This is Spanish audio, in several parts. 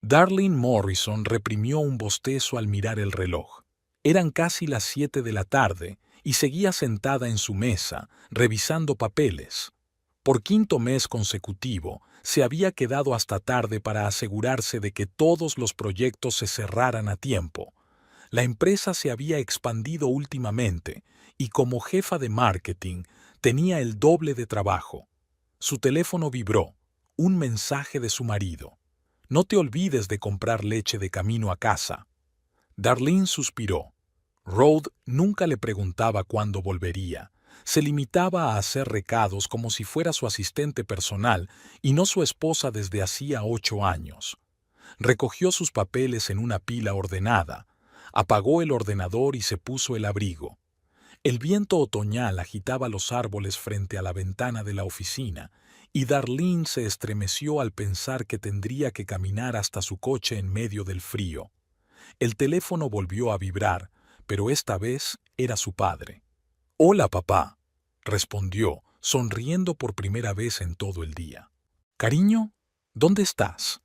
Darlene Morrison reprimió un bostezo al mirar el reloj. Eran casi las 7 de la tarde y seguía sentada en su mesa, revisando papeles. Por quinto mes consecutivo, se había quedado hasta tarde para asegurarse de que todos los proyectos se cerraran a tiempo. La empresa se había expandido últimamente y como jefa de marketing tenía el doble de trabajo. Su teléfono vibró, un mensaje de su marido. No te olvides de comprar leche de camino a casa. Darlene suspiró. Rhodes nunca le preguntaba cuándo volvería. Se limitaba a hacer recados como si fuera su asistente personal y no su esposa desde hacía 8 años. Recogió sus papeles en una pila ordenada, apagó el ordenador y se puso el abrigo. El viento otoñal agitaba los árboles frente a la ventana de la oficina, y Darlene se estremeció al pensar que tendría que caminar hasta su coche en medio del frío. El teléfono volvió a vibrar, pero esta vez era su padre. «Hola, papá», respondió, sonriendo por primera vez en todo el día. «Cariño, ¿dónde estás?»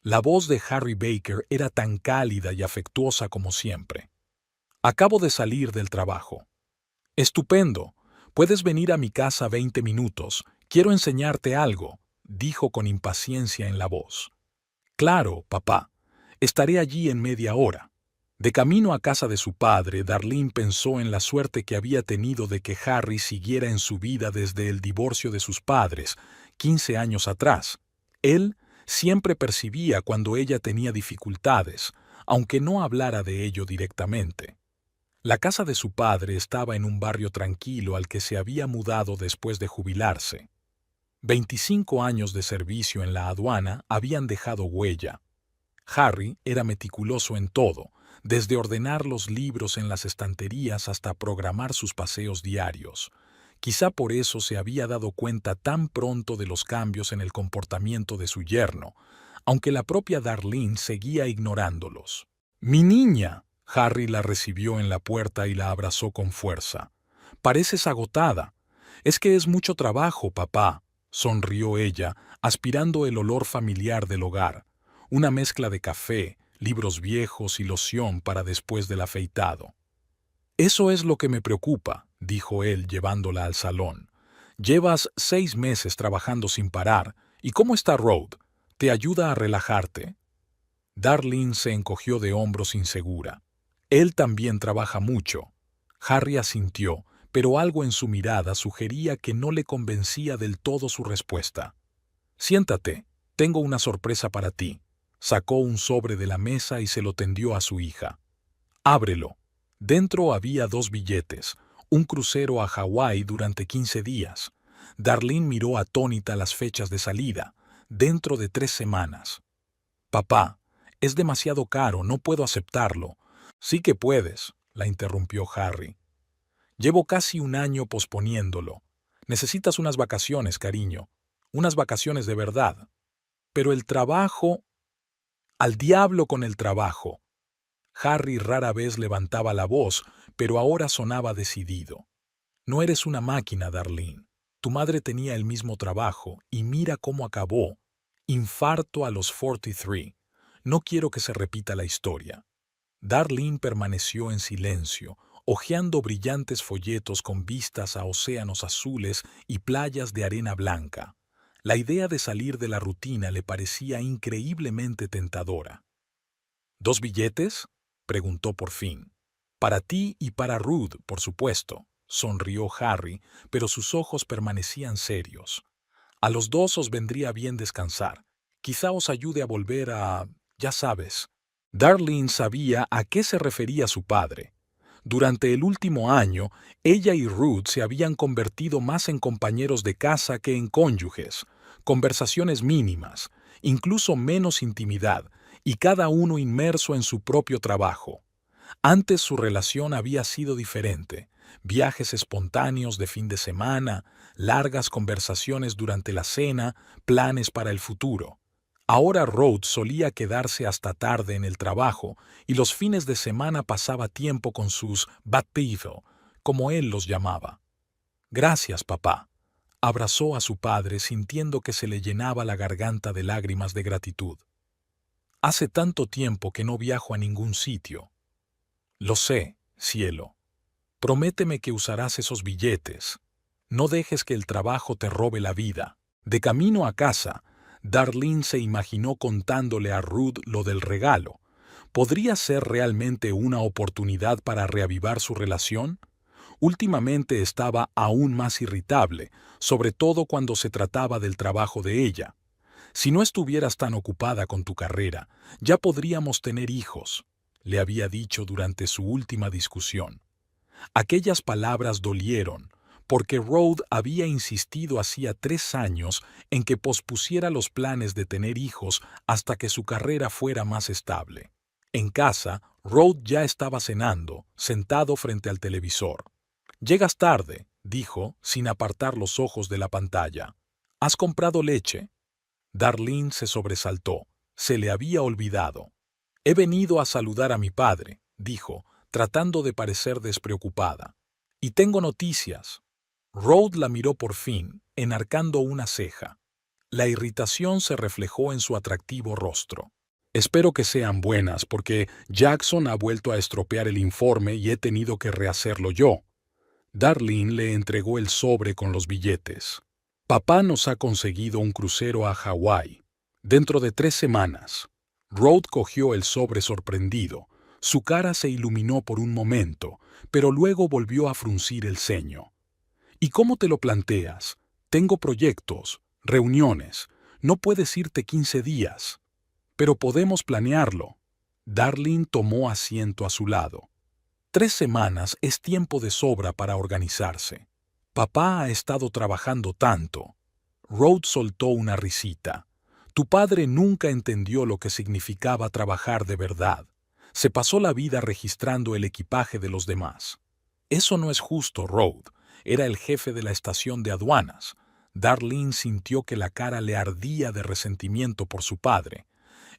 La voz de Harry Baker era tan cálida y afectuosa como siempre. «Acabo de salir del trabajo». «Estupendo. Puedes venir a mi casa 20 minutos. Quiero enseñarte algo», dijo con impaciencia en la voz. «Claro, papá. Estaré allí en media hora». De camino a casa de su padre, Darlene pensó en la suerte que había tenido de que Harry siguiera en su vida desde el divorcio de sus padres, 15 años atrás. Él siempre percibía cuando ella tenía dificultades, aunque no hablara de ello directamente. La casa de su padre estaba en un barrio tranquilo al que se había mudado después de jubilarse. 25 años de servicio en la aduana habían dejado huella. Harry era meticuloso en todo, desde ordenar los libros en las estanterías hasta programar sus paseos diarios. Quizá por eso se había dado cuenta tan pronto de los cambios en el comportamiento de su yerno, aunque la propia Darlene seguía ignorándolos. «Mi niña», Harry la recibió en la puerta y la abrazó con fuerza. «Pareces agotada». «Es que es mucho trabajo, papá», sonrió ella, aspirando el olor familiar del hogar. Una mezcla de café, libros viejos y loción para después del afeitado. «Eso es lo que me preocupa», dijo él llevándola al salón. «Llevas 6 meses trabajando sin parar. ¿Y cómo está Rhodes? ¿Te ayuda a relajarte?» Darlene se encogió de hombros insegura. «Él también trabaja mucho». Harry asintió, pero algo en su mirada sugería que no le convencía del todo su respuesta. «Siéntate, tengo una sorpresa para ti». Sacó un sobre de la mesa y se lo tendió a su hija. «Ábrelo». Dentro había 2 billetes, un crucero a Hawái durante 15 días. Darlene miró atónita las fechas de salida, dentro de 3 semanas. «Papá, es demasiado caro, no puedo aceptarlo». «Sí que puedes», la interrumpió Harry. «Llevo casi un año posponiéndolo. Necesitas unas vacaciones, cariño. Unas vacaciones de verdad. Pero el trabajo... Al diablo con el trabajo». Harry rara vez levantaba la voz, pero ahora sonaba decidido. «No eres una máquina, Darlene. Tu madre tenía el mismo trabajo, y mira cómo acabó. Infarto a los 43. No quiero que se repita la historia». Darlene permaneció en silencio, hojeando brillantes folletos con vistas a océanos azules y playas de arena blanca. La idea de salir de la rutina le parecía increíblemente tentadora. «¿2 billetes?», preguntó por fin. «Para ti y para Ruth, por supuesto», sonrió Harry, pero sus ojos permanecían serios. «A los 2 os vendría bien descansar. Quizá os ayude a volver a... ya sabes». Darlene sabía a qué se refería su padre. Durante el último año, ella y Ruth se habían convertido más en compañeros de casa que en cónyuges. Conversaciones mínimas, incluso menos intimidad, y cada uno inmerso en su propio trabajo. Antes su relación había sido diferente. Viajes espontáneos de fin de semana, largas conversaciones durante la cena, planes para el futuro. Ahora Rhodes solía quedarse hasta tarde en el trabajo y los fines de semana pasaba tiempo con sus bad people, como él los llamaba. «Gracias, papá». Abrazó a su padre sintiendo que se le llenaba la garganta de lágrimas de gratitud. Hace tanto tiempo que no viajo a ningún sitio. Lo sé, cielo. Prométeme que usarás esos billetes. No dejes que el trabajo te robe la vida. De camino a casa, Darlene se imaginó contándole a Ruth lo del regalo. ¿Podría ser realmente una oportunidad para reavivar su relación? Últimamente estaba aún más irritable, sobre todo cuando se trataba del trabajo de ella. Si no estuvieras tan ocupada con tu carrera, ya podríamos tener hijos, le había dicho durante su última discusión. Aquellas palabras dolieron, porque Rhoda había insistido hacía 3 años en que pospusiera los planes de tener hijos hasta que su carrera fuera más estable. En casa, Rhoda ya estaba cenando, sentado frente al televisor. «Llegas tarde», dijo, sin apartar los ojos de la pantalla. «¿Has comprado leche?» Darlene se sobresaltó. Se le había olvidado. «He venido a saludar a mi padre», dijo, tratando de parecer despreocupada. «Y tengo noticias». Rhoda la miró por fin, enarcando una ceja. La irritación se reflejó en su atractivo rostro. «Espero que sean buenas, porque Jackson ha vuelto a estropear el informe y he tenido que rehacerlo yo». Darlene le entregó el sobre con los billetes. «Papá nos ha conseguido un crucero a Hawái. Dentro de 3 semanas». Rhoda cogió el sobre sorprendido. Su cara se iluminó por un momento, pero luego volvió a fruncir el ceño. «¿Y cómo te lo planteas? Tengo proyectos, reuniones. No puedes irte 15 días. Pero podemos planearlo». Darlene tomó asiento a su lado. 3 semanas es tiempo de sobra para organizarse. Papá ha estado trabajando tanto. Rhoda soltó una risita. Tu padre nunca entendió lo que significaba trabajar de verdad. Se pasó la vida registrando el equipaje de los demás. Eso no es justo, Rhoda. Era el jefe de la estación de aduanas. Darlene sintió que la cara le ardía de resentimiento por su padre.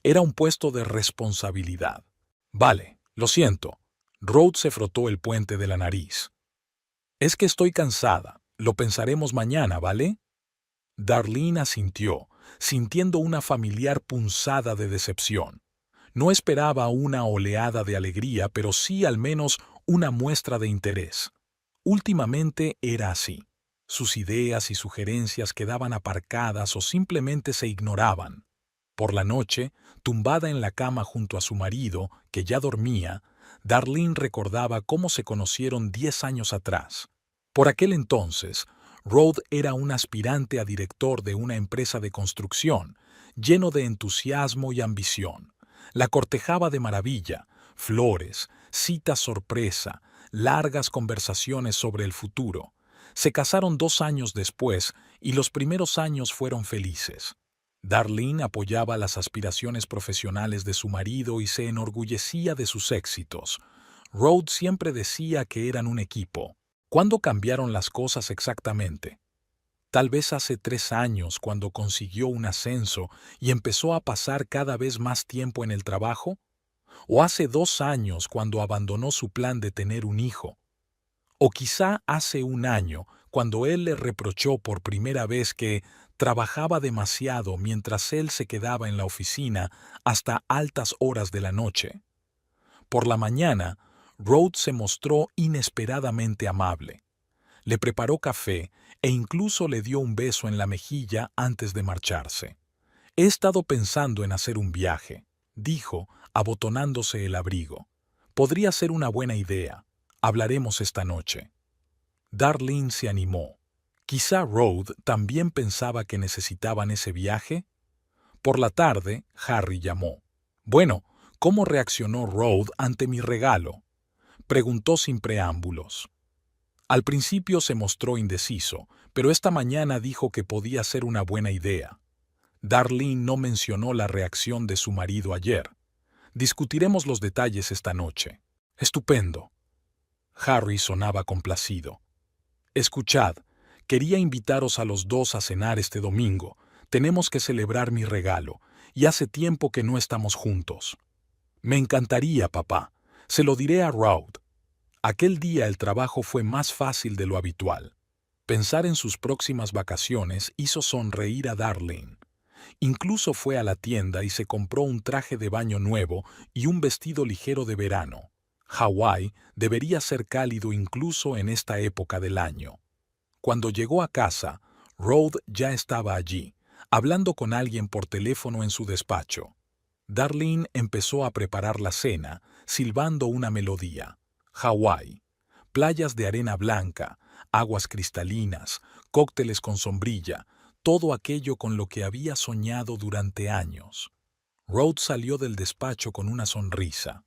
Era un puesto de responsabilidad. Vale, lo siento. Rhoda se frotó el puente de la nariz. «Es que estoy cansada. Lo pensaremos mañana, ¿vale?» Darlene asintió, sintiendo una familiar punzada de decepción. No esperaba una oleada de alegría, pero sí al menos una muestra de interés. Últimamente era así. Sus ideas y sugerencias quedaban aparcadas o simplemente se ignoraban. Por la noche, tumbada en la cama junto a su marido, que ya dormía, Darlene recordaba cómo se conocieron 10 años atrás. Por aquel entonces, Rhoda era un aspirante a director de una empresa de construcción, lleno de entusiasmo y ambición. La cortejaba de maravilla, flores, citas sorpresa, largas conversaciones sobre el futuro. Se casaron 2 años después y los primeros años fueron felices. Darlene apoyaba las aspiraciones profesionales de su marido y se enorgullecía de sus éxitos. Rhoda siempre decía que eran un equipo. ¿Cuándo cambiaron las cosas exactamente? Tal vez hace 3 años, cuando consiguió un ascenso y empezó a pasar cada vez más tiempo en el trabajo. ¿O hace 2 años, cuando abandonó su plan de tener un hijo? O quizá hace 1 año, cuando él le reprochó por primera vez que trabajaba demasiado mientras él se quedaba en la oficina hasta altas horas de la noche. Por la mañana, Rhoda se mostró inesperadamente amable. Le preparó café e incluso le dio un beso en la mejilla antes de marcharse. «He estado pensando en hacer un viaje», dijo, abotonándose el abrigo. «Podría ser una buena idea. Hablaremos esta noche». Darlene se animó. Quizá Rhoda también pensaba que necesitaban ese viaje. Por la tarde, Harry llamó. «Bueno, ¿cómo reaccionó Rhoda ante mi regalo?», preguntó sin preámbulos. Al principio se mostró indeciso, pero esta mañana dijo que podía ser una buena idea. Darlene no mencionó la reacción de su marido ayer. «Discutiremos los detalles esta noche». «Estupendo». Harry sonaba complacido. «Escuchad, quería invitaros a los 2 a cenar este domingo. Tenemos que celebrar mi regalo, y hace tiempo que no estamos juntos». «Me encantaría, papá. Se lo diré a Rhoda». Aquel día el trabajo fue más fácil de lo habitual. Pensar en sus próximas vacaciones hizo sonreír a Darlene. Incluso fue a la tienda y se compró un traje de baño nuevo y un vestido ligero de verano. Hawái debería ser cálido incluso en esta época del año. Cuando llegó a casa, Rod ya estaba allí, hablando con alguien por teléfono en su despacho. Darlene empezó a preparar la cena, silbando una melodía. Hawái. Playas de arena blanca, aguas cristalinas, cócteles con sombrilla, todo aquello con lo que había soñado durante años. Rod salió del despacho con una sonrisa.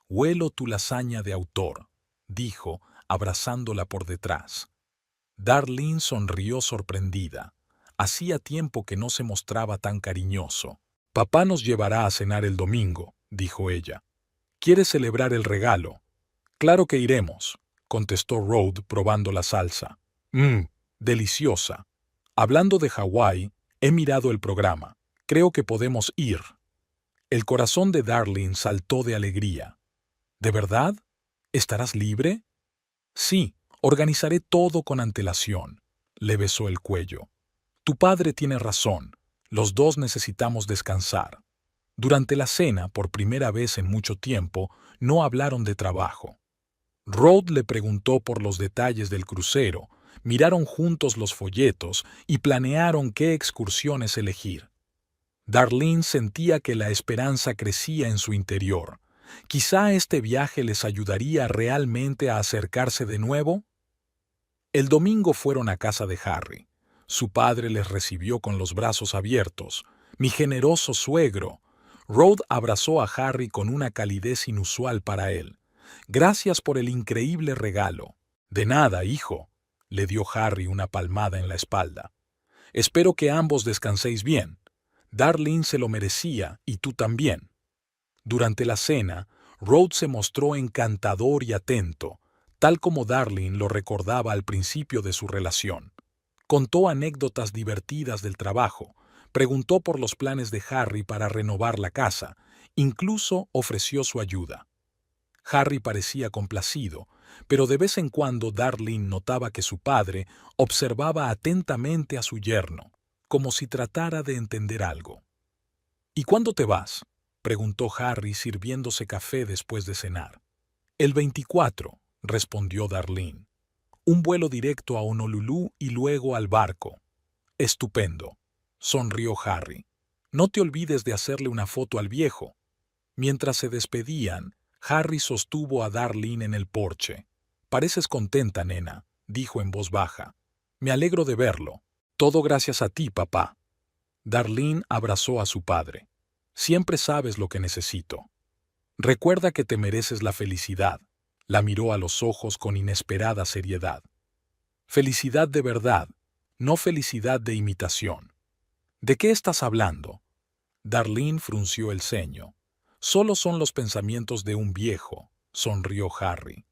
«Huelo tu lasaña de autor», dijo, abrazándola por detrás. Darlene sonrió sorprendida. Hacía tiempo que no se mostraba tan cariñoso. «Papá nos llevará a cenar el domingo», dijo ella. «¿Quieres celebrar el regalo?» «Claro que iremos», contestó Rod probando la salsa. Deliciosa. Hablando de Hawái, he mirado el programa. Creo que podemos ir. El corazón de Darlene saltó de alegría. ¿De verdad? ¿Estarás libre? Sí, organizaré todo con antelación. Le besó el cuello. Tu padre tiene razón. Los dos necesitamos descansar. Durante la cena, por primera vez en mucho tiempo, no hablaron de trabajo. Rod le preguntó por los detalles del crucero, miraron juntos los folletos y planearon qué excursiones elegir. Darlene sentía que la esperanza crecía en su interior. ¿Quizá este viaje les ayudaría realmente a acercarse de nuevo? El domingo fueron a casa de Harry. Su padre les recibió con los brazos abiertos. «Mi generoso suegro». Rod abrazó a Harry con una calidez inusual para él. «Gracias por el increíble regalo». «De nada, hijo», le dio Harry una palmada en la espalda. «Espero que ambos descanséis bien. Darlene se lo merecía y tú también». Durante la cena, Rod se mostró encantador y atento, tal como Darlene lo recordaba al principio de su relación. Contó anécdotas divertidas del trabajo, preguntó por los planes de Harry para renovar la casa, incluso ofreció su ayuda. Harry parecía complacido, pero de vez en cuando Darlene notaba que su padre observaba atentamente a su yerno, como si tratara de entender algo. «¿Y cuándo te vas?», preguntó Harry sirviéndose café después de cenar. «El 24», respondió Darlene. «Un vuelo directo a Honolulu y luego al barco». «Estupendo», sonrió Harry. «No te olvides de hacerle una foto al viejo». Mientras se despedían, Harry sostuvo a Darlene en el porche. «Pareces contenta, nena», dijo en voz baja. «Me alegro de verlo. Todo gracias a ti, papá». Darlene abrazó a su padre. «Siempre sabes lo que necesito. Recuerda que te mereces la felicidad». La miró a los ojos con inesperada seriedad. «Felicidad de verdad, no felicidad de imitación». «¿De qué estás hablando?». Darlene frunció el ceño. «Solo son los pensamientos de un viejo», sonrió Harry.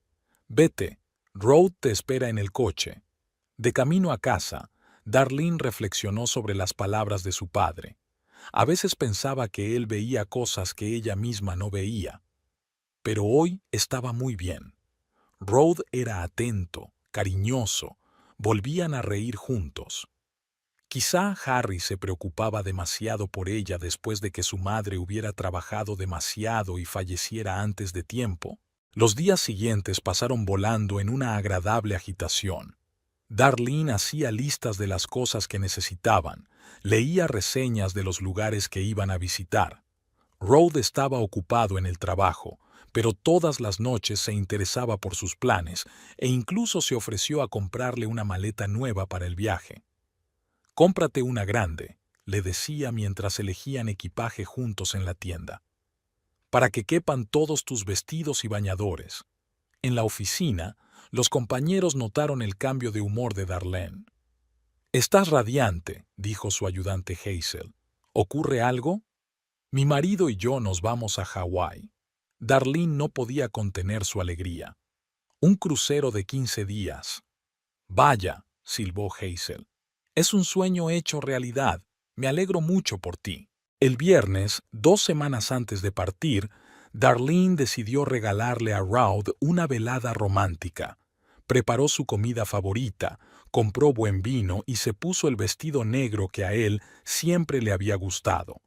«Vete, Rod te espera en el coche». De camino a casa, Darlene reflexionó sobre las palabras de su padre. A veces pensaba que él veía cosas que ella misma no veía. Pero hoy estaba muy bien. Rod era atento, cariñoso, volvían a reír juntos. Quizá Harry se preocupaba demasiado por ella después de que su madre hubiera trabajado demasiado y falleciera antes de tiempo. Los días siguientes pasaron volando en una agradable agitación. Darlene hacía listas de las cosas que necesitaban, leía reseñas de los lugares que iban a visitar. Rod estaba ocupado en el trabajo, pero todas las noches se interesaba por sus planes e incluso se ofreció a comprarle una maleta nueva para el viaje. «Cómprate una grande», le decía mientras elegían equipaje juntos en la tienda, «para que quepan todos tus vestidos y bañadores». En la oficina, los compañeros notaron el cambio de humor de Darlene. «Estás radiante», dijo su ayudante Hazel. «¿Ocurre algo?». «Mi marido y yo nos vamos a Hawái». Darlene no podía contener su alegría. «Un crucero de 15 días». «Vaya», silbó Hazel. «Es un sueño hecho realidad. Me alegro mucho por ti». El viernes, 2 semanas antes de partir, Darlene decidió regalarle a Rod una velada romántica. Preparó su comida favorita, compró buen vino y se puso el vestido negro que a él siempre le había gustado.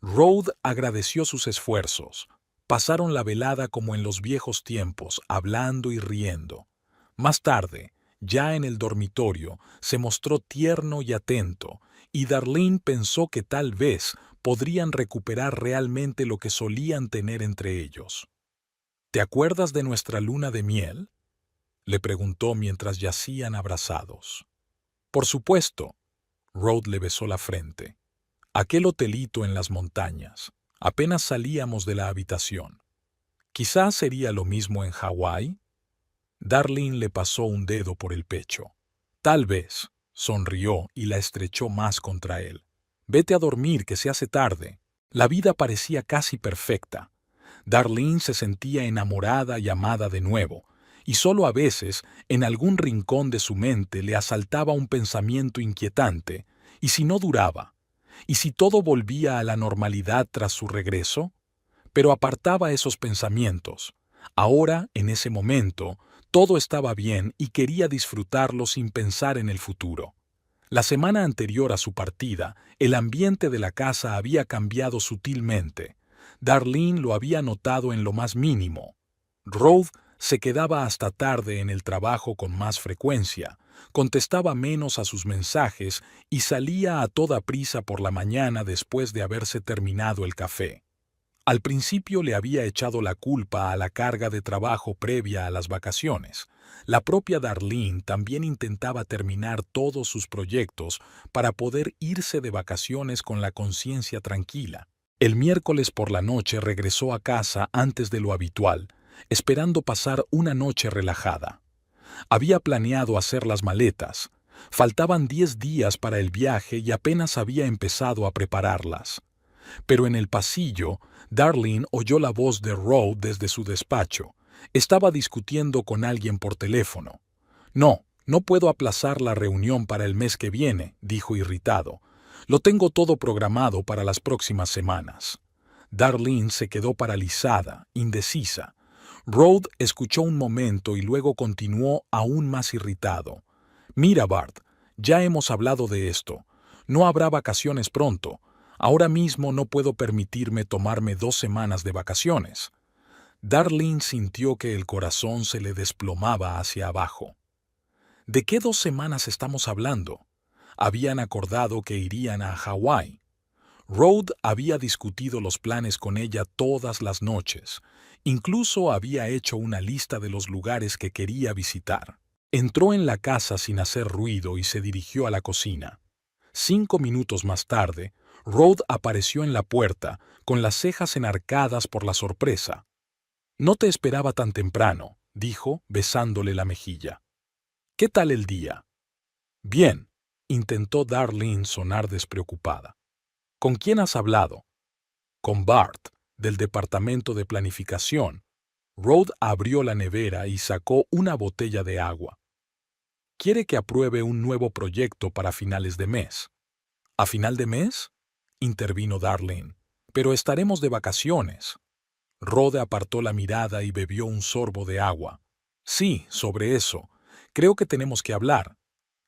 Rhoda agradeció sus esfuerzos. Pasaron la velada como en los viejos tiempos, hablando y riendo. Más tarde, ya en el dormitorio, se mostró tierno y atento, y Darlene pensó que tal vez podrían recuperar realmente lo que solían tener entre ellos. ¿Te acuerdas de nuestra luna de miel?, le preguntó mientras yacían abrazados. Por supuesto, Rhoda le besó la frente. Aquel hotelito en las montañas. Apenas salíamos de la habitación. Quizás sería lo mismo en Hawái. Darlene le pasó un dedo por el pecho. Tal vez, sonrió y la estrechó más contra él. Vete a dormir, que se hace tarde. La vida parecía casi perfecta. Darlene se sentía enamorada y amada de nuevo, y solo a veces, en algún rincón de su mente, le asaltaba un pensamiento inquietante. ¿Y si no duraba? ¿Y si todo volvía a la normalidad tras su regreso? Pero apartaba esos pensamientos. Ahora, en ese momento, todo estaba bien y quería disfrutarlo sin pensar en el futuro. La semana anterior a su partida, el ambiente de la casa había cambiado sutilmente. Darlene lo había notado en lo más mínimo. Rhoda se quedaba hasta tarde en el trabajo con más frecuencia, contestaba menos a sus mensajes y salía a toda prisa por la mañana después de haberse terminado el café. Al principio le había echado la culpa a la carga de trabajo previa a las vacaciones. La propia Darlene también intentaba terminar todos sus proyectos para poder irse de vacaciones con la conciencia tranquila. El miércoles por la noche regresó a casa antes de lo habitual, esperando pasar una noche relajada. Había planeado hacer las maletas. Faltaban 10 días para el viaje y apenas había empezado a prepararlas. Pero en el pasillo, Darlene oyó la voz de Rhoda desde su despacho. Estaba discutiendo con alguien por teléfono. No puedo aplazar la reunión para el mes que viene, dijo irritado. Lo tengo todo programado para las próximas semanas. Darlene se quedó paralizada, indecisa. Rhoda escuchó un momento y luego continuó aún más irritado. Mira, Bart, ya hemos hablado de esto. No habrá vacaciones pronto. Ahora mismo no puedo permitirme tomarme 2 semanas de vacaciones. Darlene sintió que el corazón se le desplomaba hacia abajo. ¿De qué 2 semanas estamos hablando? Habían acordado que irían a Hawái. Rhoda había discutido los planes con ella todas las noches. Incluso había hecho una lista de los lugares que quería visitar. Entró en la casa sin hacer ruido y se dirigió a la cocina. 5 minutos más tarde, Rhoda apareció en la puerta, con las cejas enarcadas por la sorpresa. «No te esperaba tan temprano», dijo, besándole la mejilla. «¿Qué tal el día?» «Bien», intentó Darlene sonar despreocupada. «¿Con quién has hablado?» «Con Bart, del departamento de planificación». Rhoda abrió la nevera y sacó una botella de agua. «Quiere que apruebe un nuevo proyecto para finales de mes». «¿A final de mes?», intervino Darlene. «Pero estaremos de vacaciones». Rhoda apartó la mirada y bebió un sorbo de agua. «Sí, sobre eso. Creo que tenemos que hablar».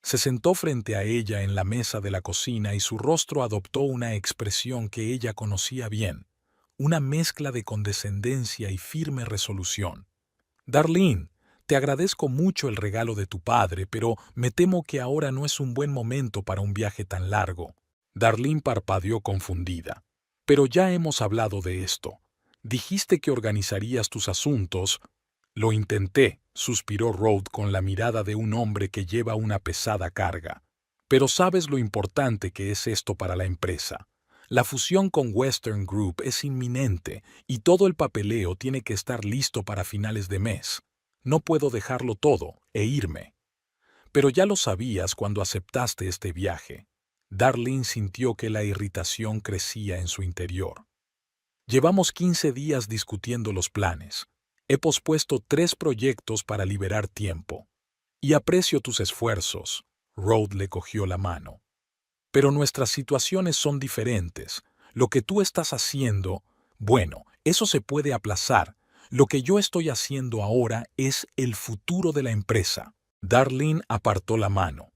Se sentó frente a ella en la mesa de la cocina y su rostro adoptó una expresión que ella conocía bien, una mezcla de condescendencia y firme resolución. «Darlene, te agradezco mucho el regalo de tu padre, pero me temo que ahora no es un buen momento para un viaje tan largo». Darlene parpadeó confundida. «Pero ya hemos hablado de esto. Dijiste que organizarías tus asuntos». «Lo intenté», suspiró Rhoda con la mirada de un hombre que lleva una pesada carga. «Pero sabes lo importante que es esto para la empresa. La fusión con Western Group es inminente y todo el papeleo tiene que estar listo para finales de mes. No puedo dejarlo todo e irme». «Pero ya lo sabías cuando aceptaste este viaje». Darlene sintió que la irritación crecía en su interior. «Llevamos 15 días discutiendo los planes. He pospuesto 3 proyectos para liberar tiempo. Y aprecio tus esfuerzos». Rhoda le cogió la mano. «Pero nuestras situaciones son diferentes. Lo que tú estás haciendo, bueno, eso se puede aplazar. Lo que yo estoy haciendo ahora es el futuro de la empresa». Darlene apartó la mano.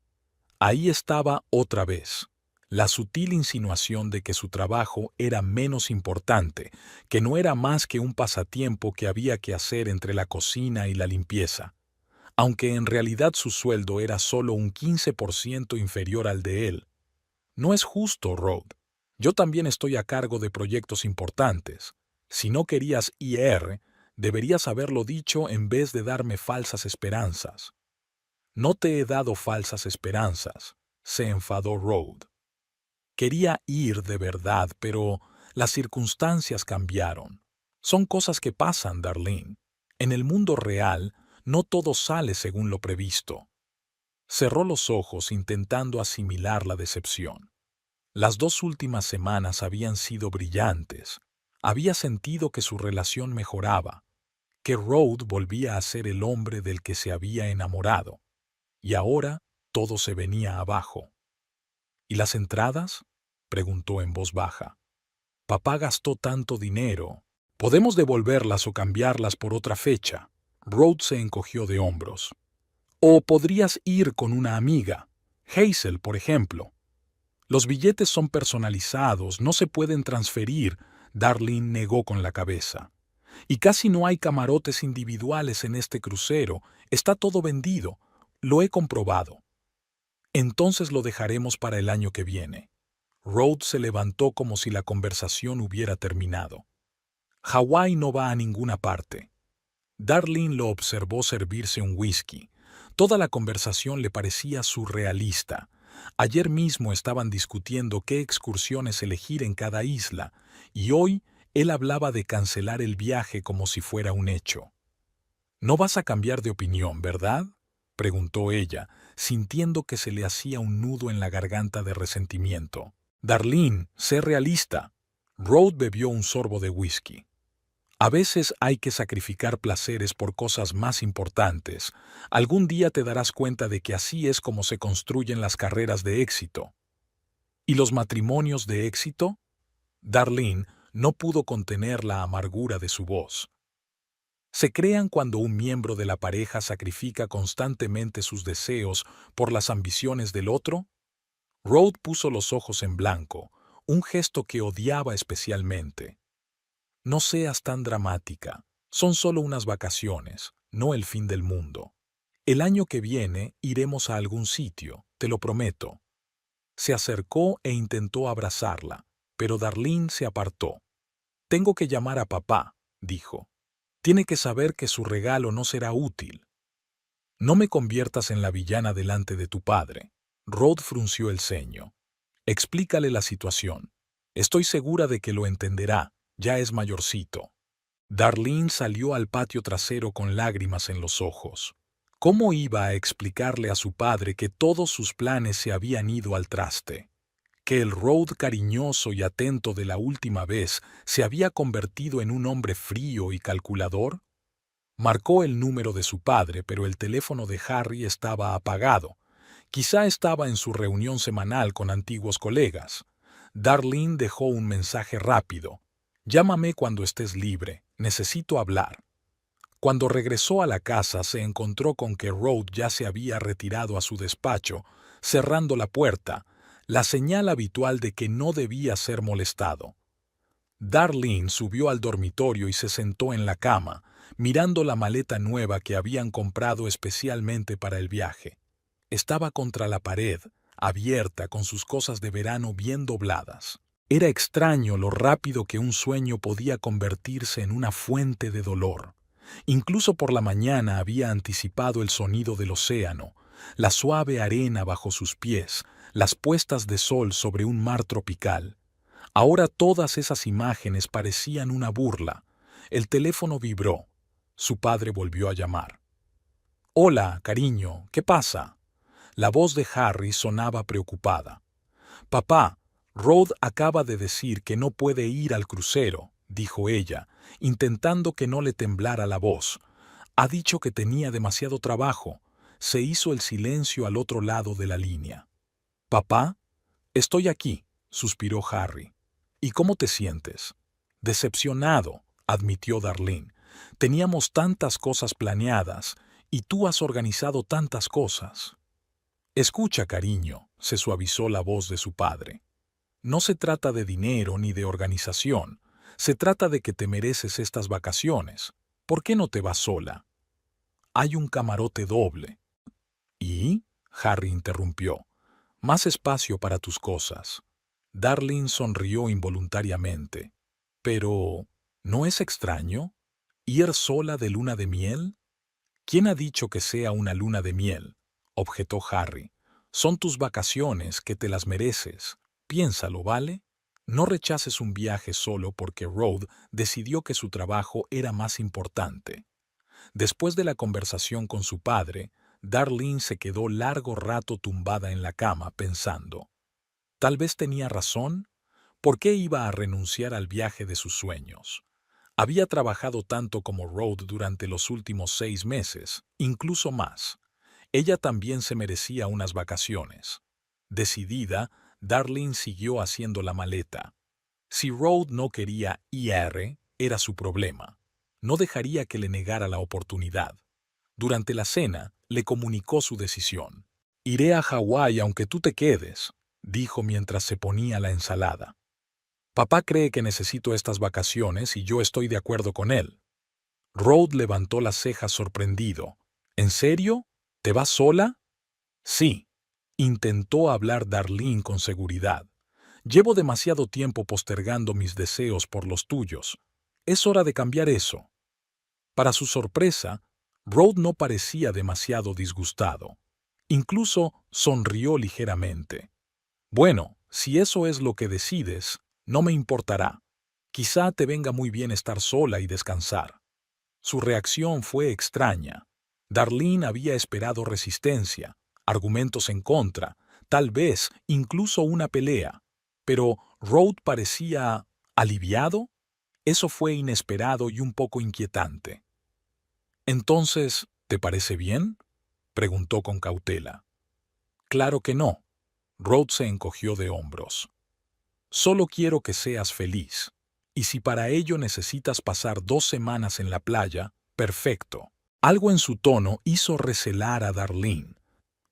Ahí estaba otra vez, la sutil insinuación de que su trabajo era menos importante, que no era más que un pasatiempo que había que hacer entre la cocina y la limpieza, aunque en realidad su sueldo era solo un 15% inferior al de él. No es justo, Rod. Yo también estoy a cargo de proyectos importantes. Si no querías IR, deberías haberlo dicho en vez de darme falsas esperanzas. No te he dado falsas esperanzas, se enfadó Rod. Quería ir de verdad, pero las circunstancias cambiaron. Son cosas que pasan, Darlene. En el mundo real, no todo sale según lo previsto. Cerró los ojos intentando asimilar la decepción. Las 2 últimas semanas habían sido brillantes. Había sentido que su relación mejoraba, que Rod volvía a ser el hombre del que se había enamorado. Y ahora todo se venía abajo. ¿Y las entradas?, preguntó en voz baja. Papá gastó tanto dinero. Podemos devolverlas o cambiarlas por otra fecha. Rod se encogió de hombros. O podrías ir con una amiga, Hazel, por ejemplo. Los billetes son personalizados, no se pueden transferir, Darlene negó con la cabeza. Y casi no hay camarotes individuales en este crucero, está todo vendido, lo he comprobado. Entonces lo dejaremos para el año que viene. Rod se levantó como si la conversación hubiera terminado. Hawái no va a ninguna parte. Darlene lo observó servirse un whisky. Toda la conversación le parecía surrealista. Ayer mismo estaban discutiendo qué excursiones elegir en cada isla, y hoy él hablaba de cancelar el viaje como si fuera un hecho. «No vas a cambiar de opinión, ¿verdad?», preguntó ella, sintiendo que se le hacía un nudo en la garganta de resentimiento. «Darlene, sé realista». Rod bebió un sorbo de whisky. A veces hay que sacrificar placeres por cosas más importantes. Algún día te darás cuenta de que así es como se construyen las carreras de éxito. ¿Y los matrimonios de éxito? Darlene no pudo contener la amargura de su voz. Se crean cuando un miembro de la pareja sacrifica constantemente sus deseos por las ambiciones del otro. Rod puso los ojos en blanco, un gesto que odiaba especialmente. No seas tan dramática. Son solo unas vacaciones, no el fin del mundo. El año que viene iremos a algún sitio, te lo prometo. Se acercó e intentó abrazarla, pero Darlene se apartó. Tengo que llamar a papá, dijo. Tiene que saber que su regalo no será útil. No me conviertas en la villana delante de tu padre. Rod frunció el ceño. Explícale la situación. Estoy segura de que lo entenderá. Ya es mayorcito. Darlene salió al patio trasero con lágrimas en los ojos. ¿Cómo iba a explicarle a su padre que todos sus planes se habían ido al traste? Que el Rod cariñoso y atento de la última vez se había convertido en un hombre frío y calculador? Marcó el número de su padre, pero el teléfono de Harry estaba apagado. Quizá estaba en su reunión semanal con antiguos colegas. Darlene dejó un mensaje rápido. «Llámame cuando estés libre, necesito hablar». Cuando regresó a la casa se encontró con que Rod ya se había retirado a su despacho, cerrando la puerta, la señal habitual de que no debía ser molestado. Darlene subió al dormitorio y se sentó en la cama, mirando la maleta nueva que habían comprado especialmente para el viaje. Estaba contra la pared, abierta con sus cosas de verano bien dobladas. Era extraño lo rápido que un sueño podía convertirse en una fuente de dolor. Incluso por la mañana había anticipado el sonido del océano, la suave arena bajo sus pies, las puestas de sol sobre un mar tropical. Ahora todas esas imágenes parecían una burla. El teléfono vibró. Su padre volvió a llamar. «Hola, cariño, ¿qué pasa?» La voz de Harry sonaba preocupada. «Papá, Rod acaba de decir que no puede ir al crucero», dijo ella, intentando que no le temblara la voz. «Ha dicho que tenía demasiado trabajo». Se hizo el silencio al otro lado de la línea. «Papá, estoy aquí», suspiró Harry. «¿Y cómo te sientes?» «Decepcionado», admitió Darlene. «Teníamos tantas cosas planeadas, Y tú has organizado tantas cosas. Escucha, cariño, se suavizó la voz de su padre. No se trata de dinero ni de organización. Se trata de que te mereces estas vacaciones. ¿Por qué no te vas sola? Hay un camarote doble. ¿Y? Harry interrumpió. Más espacio para tus cosas. Darling sonrió involuntariamente. Pero, ¿no es extraño? ¿Ir sola de luna de miel? ¿Quién ha dicho que sea una luna de miel? Objetó Harry. Son tus vacaciones, que te las mereces. Piénsalo, ¿vale? No rechaces un viaje solo porque Rose decidió que su trabajo era más importante. Después de la conversación con su padre, Darlene se quedó largo rato tumbada en la cama pensando. Tal vez tenía razón. ¿Por qué iba a renunciar al viaje de sus sueños? Había trabajado tanto como Rose durante los últimos 6 meses, incluso más. Ella también se merecía unas vacaciones. Decidida, Darlene siguió haciendo la maleta. Si Rose no quería ir, era su problema. No dejaría que le negara la oportunidad. Durante la cena, le comunicó su decisión. «Iré a Hawái aunque tú te quedes», dijo mientras se ponía la ensalada. «Papá cree que necesito estas vacaciones y yo estoy de acuerdo con él». Rose levantó las cejas sorprendido. «¿En serio? ¿Te vas sola?» «Sí», intentó hablar Darlene con seguridad. «Llevo demasiado tiempo postergando mis deseos por los tuyos. Es hora de cambiar eso». Para su sorpresa, Rose no parecía demasiado disgustado. Incluso sonrió ligeramente. «Bueno, si eso es lo que decides, no me importará. Quizá te venga muy bien estar sola y descansar». Su reacción fue extraña. Darlene había esperado resistencia, argumentos en contra, tal vez incluso una pelea. Pero Rose parecía aliviado. Eso fue inesperado y un poco inquietante. «Entonces, ¿te parece bien?», preguntó con cautela. «Claro que no». Rose se encogió de hombros. «Solo quiero que seas feliz. Y si para ello necesitas pasar 2 semanas en la playa, perfecto». Algo en su tono hizo recelar a Darlene.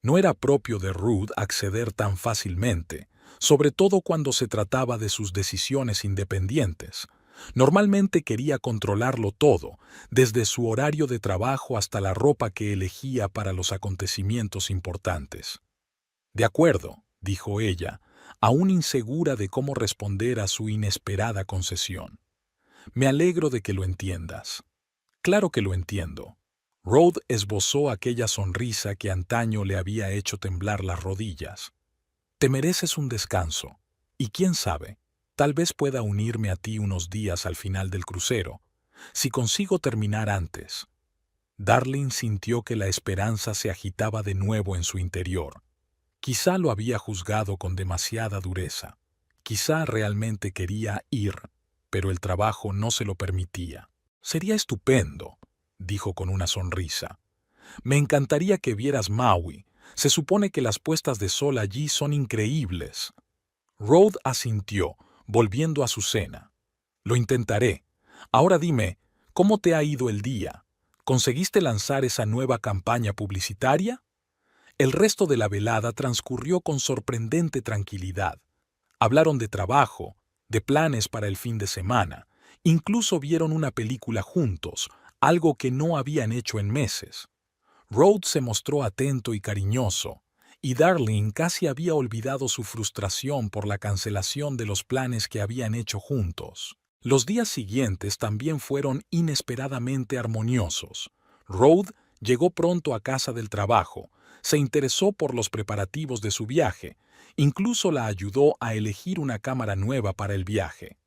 No era propio de Ruth acceder tan fácilmente, sobre todo cuando se trataba de sus decisiones independientes. Normalmente quería controlarlo todo, desde su horario de trabajo hasta la ropa que elegía para los acontecimientos importantes. «De acuerdo», dijo ella, aún insegura de cómo responder a su inesperada concesión. «Me alegro de que lo entiendas». «Claro que lo entiendo». Rose esbozó aquella sonrisa que antaño le había hecho temblar las rodillas. «Te mereces un descanso. Y quién sabe, tal vez pueda unirme a ti unos días al final del crucero, si consigo terminar antes». Darlene sintió que la esperanza se agitaba de nuevo en su interior. Quizá lo había juzgado con demasiada dureza. Quizá realmente quería ir, pero el trabajo no se lo permitía. «Sería estupendo», dijo con una sonrisa. «Me encantaría que vieras Maui. Se supone que las puestas de sol allí son increíbles». Rose asintió, volviendo a su cena. «Lo intentaré. Ahora dime, ¿cómo te ha ido el día? ¿Conseguiste lanzar esa nueva campaña publicitaria?» El resto de la velada transcurrió con sorprendente tranquilidad. Hablaron de trabajo, de planes para el fin de semana. Incluso vieron una película juntos, algo que no habían hecho en meses. Rose se mostró atento y cariñoso, y Darlene casi había olvidado su frustración por la cancelación de los planes que habían hecho juntos. Los días siguientes también fueron inesperadamente armoniosos. Rose llegó pronto a casa del trabajo, se interesó por los preparativos de su viaje, incluso la ayudó a elegir una cámara nueva para el viaje.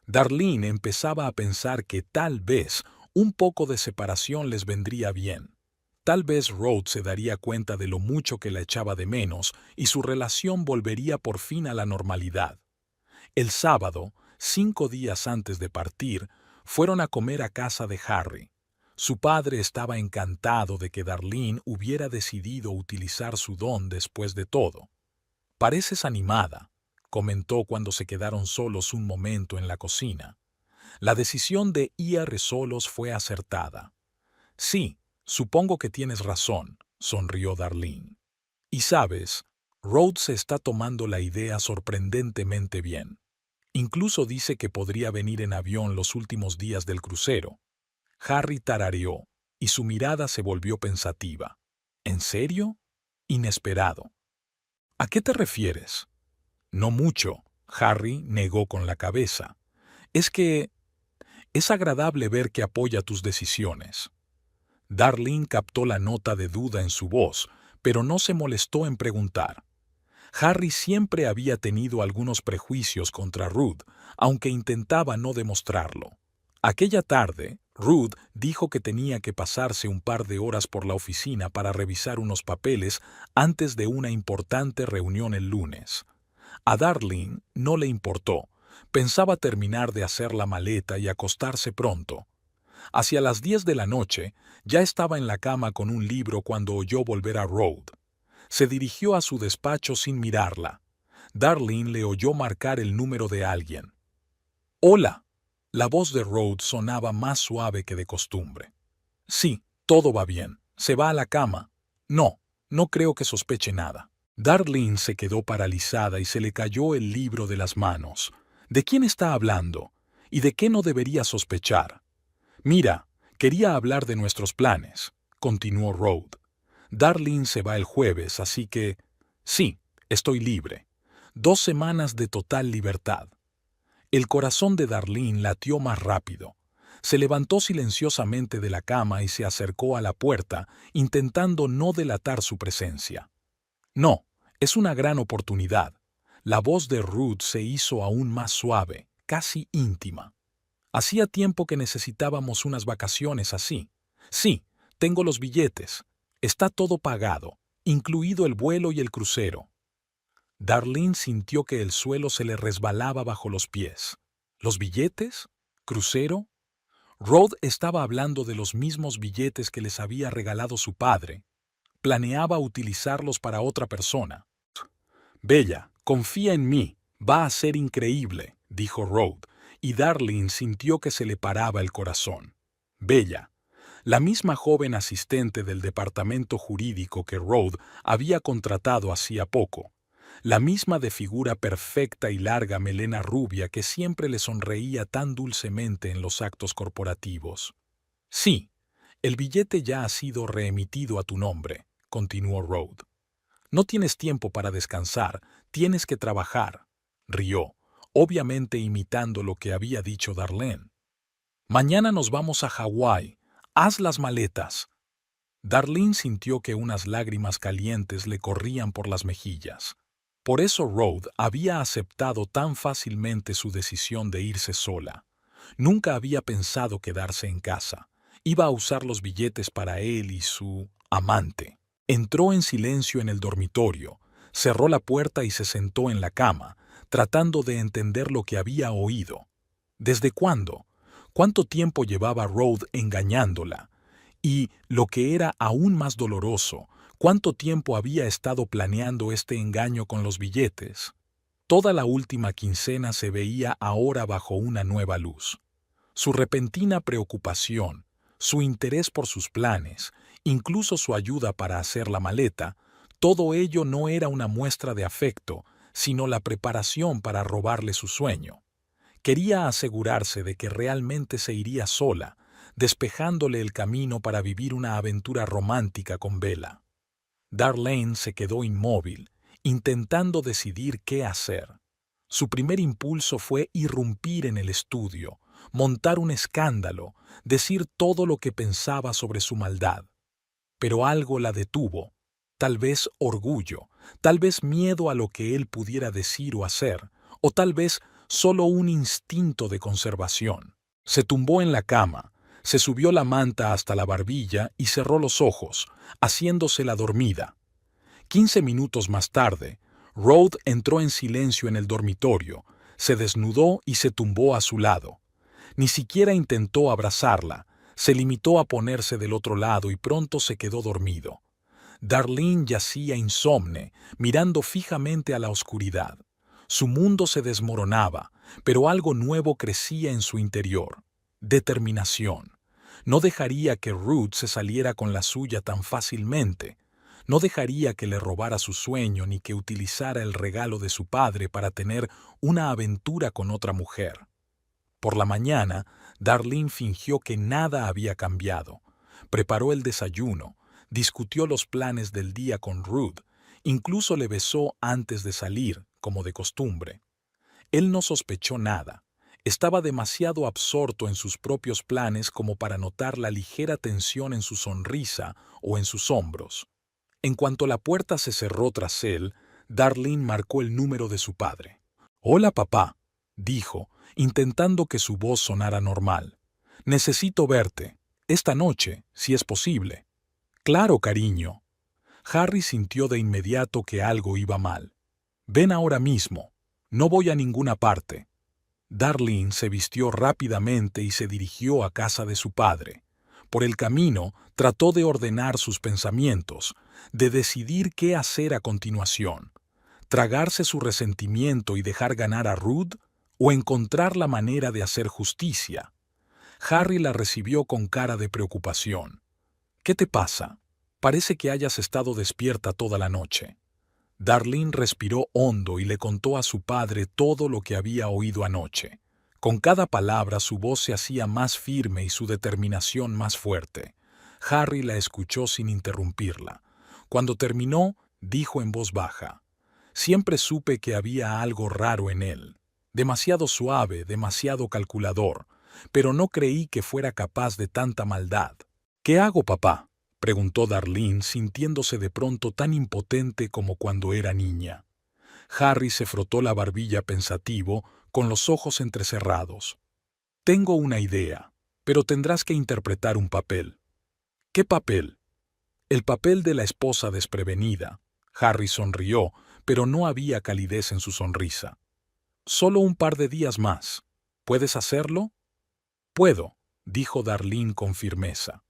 Darlene empezaba a pensar que tal vez un poco de separación les vendría bien. Tal vez Rose se daría cuenta de lo mucho que la echaba de menos y su relación volvería por fin a la normalidad. El sábado, 5 días antes de partir, fueron a comer a casa de Harry. Su padre estaba encantado de que Darlene hubiera decidido utilizar su don después de todo. «Pareces animada», comentó cuando se quedaron solos un momento en la cocina. La decisión de ir solos fue acertada. «Sí», Supongo que tienes razón, sonrió Darlene. Y sabes, Rhodes se está tomando la idea sorprendentemente bien. Incluso dice que podría venir en avión los últimos días del crucero. Harry tarareó, y su mirada se volvió pensativa. ¿En serio? Inesperado. ¿A qué te refieres? No mucho, Harry negó con la cabeza. Es que es agradable ver que apoya tus decisiones. Darlene captó la nota de duda en su voz, pero no se molestó en preguntar. Harry siempre había tenido algunos prejuicios contra Ruth, aunque intentaba no demostrarlo. Aquella tarde, Ruth dijo que tenía que pasarse un par de horas por la oficina para revisar unos papeles antes de una importante reunión el lunes. A Darlene no le importó. Pensaba terminar de hacer la maleta y acostarse pronto. Hacia las 10 de la noche, ya estaba en la cama con un libro cuando oyó volver a Rhodes. Se dirigió a su despacho sin mirarla. Darlene le oyó marcar el número de alguien. «Hola». La voz de Rhodes sonaba más suave que de costumbre. «Sí, todo va bien. ¿Se va a la cama?» «No, no creo que sospeche nada». Darlene se quedó paralizada y se le cayó el libro de las manos. ¿De quién está hablando? ¿Y de qué no debería sospechar? «Mira, quería hablar de nuestros planes», continuó Rhodes. «Darlene se va el jueves, así que... sí, estoy libre. 2 semanas de total libertad». El corazón de Darlene latió más rápido. Se levantó silenciosamente de la cama y se acercó a la puerta, intentando no delatar su presencia. «No, es una gran oportunidad». La voz de Ruth se hizo aún más suave, casi íntima. «Hacía tiempo que necesitábamos unas vacaciones así. Sí, tengo los billetes. Está todo pagado, incluido el vuelo y el crucero». Darlene sintió que el suelo se le resbalaba bajo los pies. ¿Los billetes? ¿Crucero? Rod estaba hablando de los mismos billetes que les había regalado su padre. Planeaba utilizarlos para otra persona. «Bella, confía en mí. Va a ser increíble», dijo Rod, y Darlene sintió que se le paraba el corazón. Bella, la misma joven asistente del departamento jurídico que Rod había contratado hacía poco. La misma de figura perfecta y larga melena rubia que siempre le sonreía tan dulcemente en los actos corporativos. «Sí, el billete ya ha sido reemitido a tu nombre», continuó Rod. «No tienes tiempo para descansar, tienes que trabajar», rió, obviamente imitando lo que había dicho Darlene. «Mañana nos vamos a Hawái. Haz las maletas». Darlene sintió que unas lágrimas calientes le corrían por las mejillas. Por eso Rod había aceptado tan fácilmente su decisión de irse sola. Nunca había pensado quedarse en casa. Iba a usar los billetes para él y su amante. Entró en silencio en el dormitorio, cerró la puerta y se sentó en la cama, tratando de entender lo que había oído. ¿Desde cuándo? ¿Cuánto tiempo llevaba Rod engañándola? Y, lo que era aún más doloroso, ¿cuánto tiempo había estado planeando este engaño con los billetes? Toda la última quincena se veía ahora bajo una nueva luz. Su repentina preocupación, su interés por sus planes, incluso su ayuda para hacer la maleta, todo ello no era una muestra de afecto, sino la preparación para robarle su sueño. Quería asegurarse de que realmente se iría sola, despejándole el camino para vivir una aventura romántica con Bella. Darlene se quedó inmóvil, intentando decidir qué hacer. Su primer impulso fue irrumpir en el estudio, montar un escándalo, decir todo lo que pensaba sobre su maldad. Pero algo la detuvo, tal vez orgullo, tal vez miedo a lo que él pudiera decir o hacer, o tal vez solo un instinto de conservación. Se tumbó en la cama, se subió la manta hasta la barbilla y cerró los ojos, haciéndose la dormida. 15 minutos más tarde, Rod entró en silencio en el dormitorio, se desnudó y se tumbó a su lado. Ni siquiera intentó abrazarla, se limitó a ponerse del otro lado y pronto se quedó dormido. Darlene yacía insomne, mirando fijamente a la oscuridad. Su mundo se desmoronaba, pero algo nuevo crecía en su interior. Determinación. No dejaría que Ruth se saliera con la suya tan fácilmente. No dejaría que le robara su sueño ni que utilizara el regalo de su padre para tener una aventura con otra mujer. Por la mañana, Darlene fingió que nada había cambiado. Preparó el desayuno, discutió los planes del día con Ruth, incluso le besó antes de salir, como de costumbre. Él no sospechó nada. Estaba demasiado absorto en sus propios planes como para notar la ligera tensión en su sonrisa o en sus hombros. En cuanto la puerta se cerró tras él, Darlene marcó el número de su padre. «Hola, papá», dijo, intentando que su voz sonara normal. «Necesito verte. Esta noche, si es posible». «Claro, cariño». Harry sintió de inmediato que algo iba mal. «Ven ahora mismo. No voy a ninguna parte». Darlene se vistió rápidamente y se dirigió a casa de su padre. Por el camino, trató de ordenar sus pensamientos, de decidir qué hacer a continuación. ¿Tragarse su resentimiento y dejar ganar a Ruth? ¿O encontrar la manera de hacer justicia? Harry la recibió con cara de preocupación. «¿Qué te pasa? Parece que hayas estado despierta toda la noche». Darlene respiró hondo y le contó a su padre todo lo que había oído anoche. Con cada palabra su voz se hacía más firme y su determinación más fuerte. Harry la escuchó sin interrumpirla. Cuando terminó, dijo en voz baja: «Siempre supe que había algo raro en él. Demasiado suave, demasiado calculador, pero no creí que fuera capaz de tanta maldad». «¿Qué hago, papá?», preguntó Darlene, sintiéndose de pronto tan impotente como cuando era niña. Harry se frotó la barbilla pensativo, con los ojos entrecerrados. «Tengo una idea, pero tendrás que interpretar un papel». «¿Qué papel?». «El papel de la esposa desprevenida». Harry sonrió, pero no había calidez en su sonrisa. «Solo un par de días más. ¿Puedes hacerlo?». «Puedo», dijo Darlene con firmeza.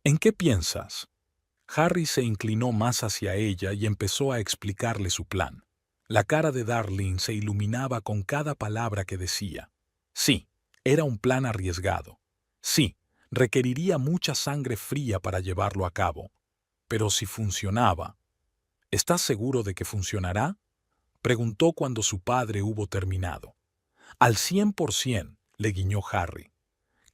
«¿En qué piensas?». Harry se inclinó más hacia ella y empezó a explicarle su plan. La cara de Darlene se iluminaba con cada palabra que decía. Sí, era un plan arriesgado. Sí, requeriría mucha sangre fría para llevarlo a cabo. Pero si funcionaba... «¿Estás seguro de que funcionará?», preguntó cuando su padre hubo terminado. «Al 100%, le guiñó Harry.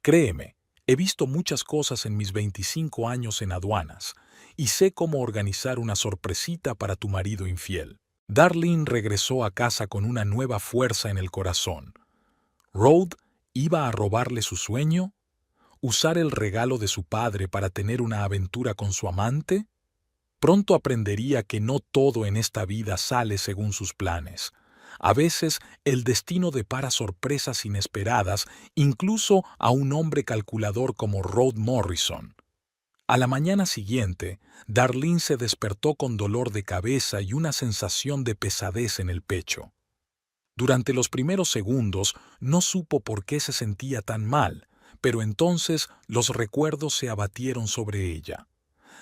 «Créeme, he visto muchas cosas en mis 25 años en aduanas y sé cómo organizar una sorpresita para tu marido infiel». Darlene regresó a casa con una nueva fuerza en el corazón. ¿Ruth iba a robarle su sueño? ¿Usar el regalo de su padre para tener una aventura con su amante? Pronto aprendería que no todo en esta vida sale según sus planes. A veces el destino depara sorpresas inesperadas, incluso a un hombre calculador como Ruth Morrison. A la mañana siguiente, Darlene se despertó con dolor de cabeza y una sensación de pesadez en el pecho. Durante los primeros segundos no supo por qué se sentía tan mal, pero entonces los recuerdos se abatieron sobre ella.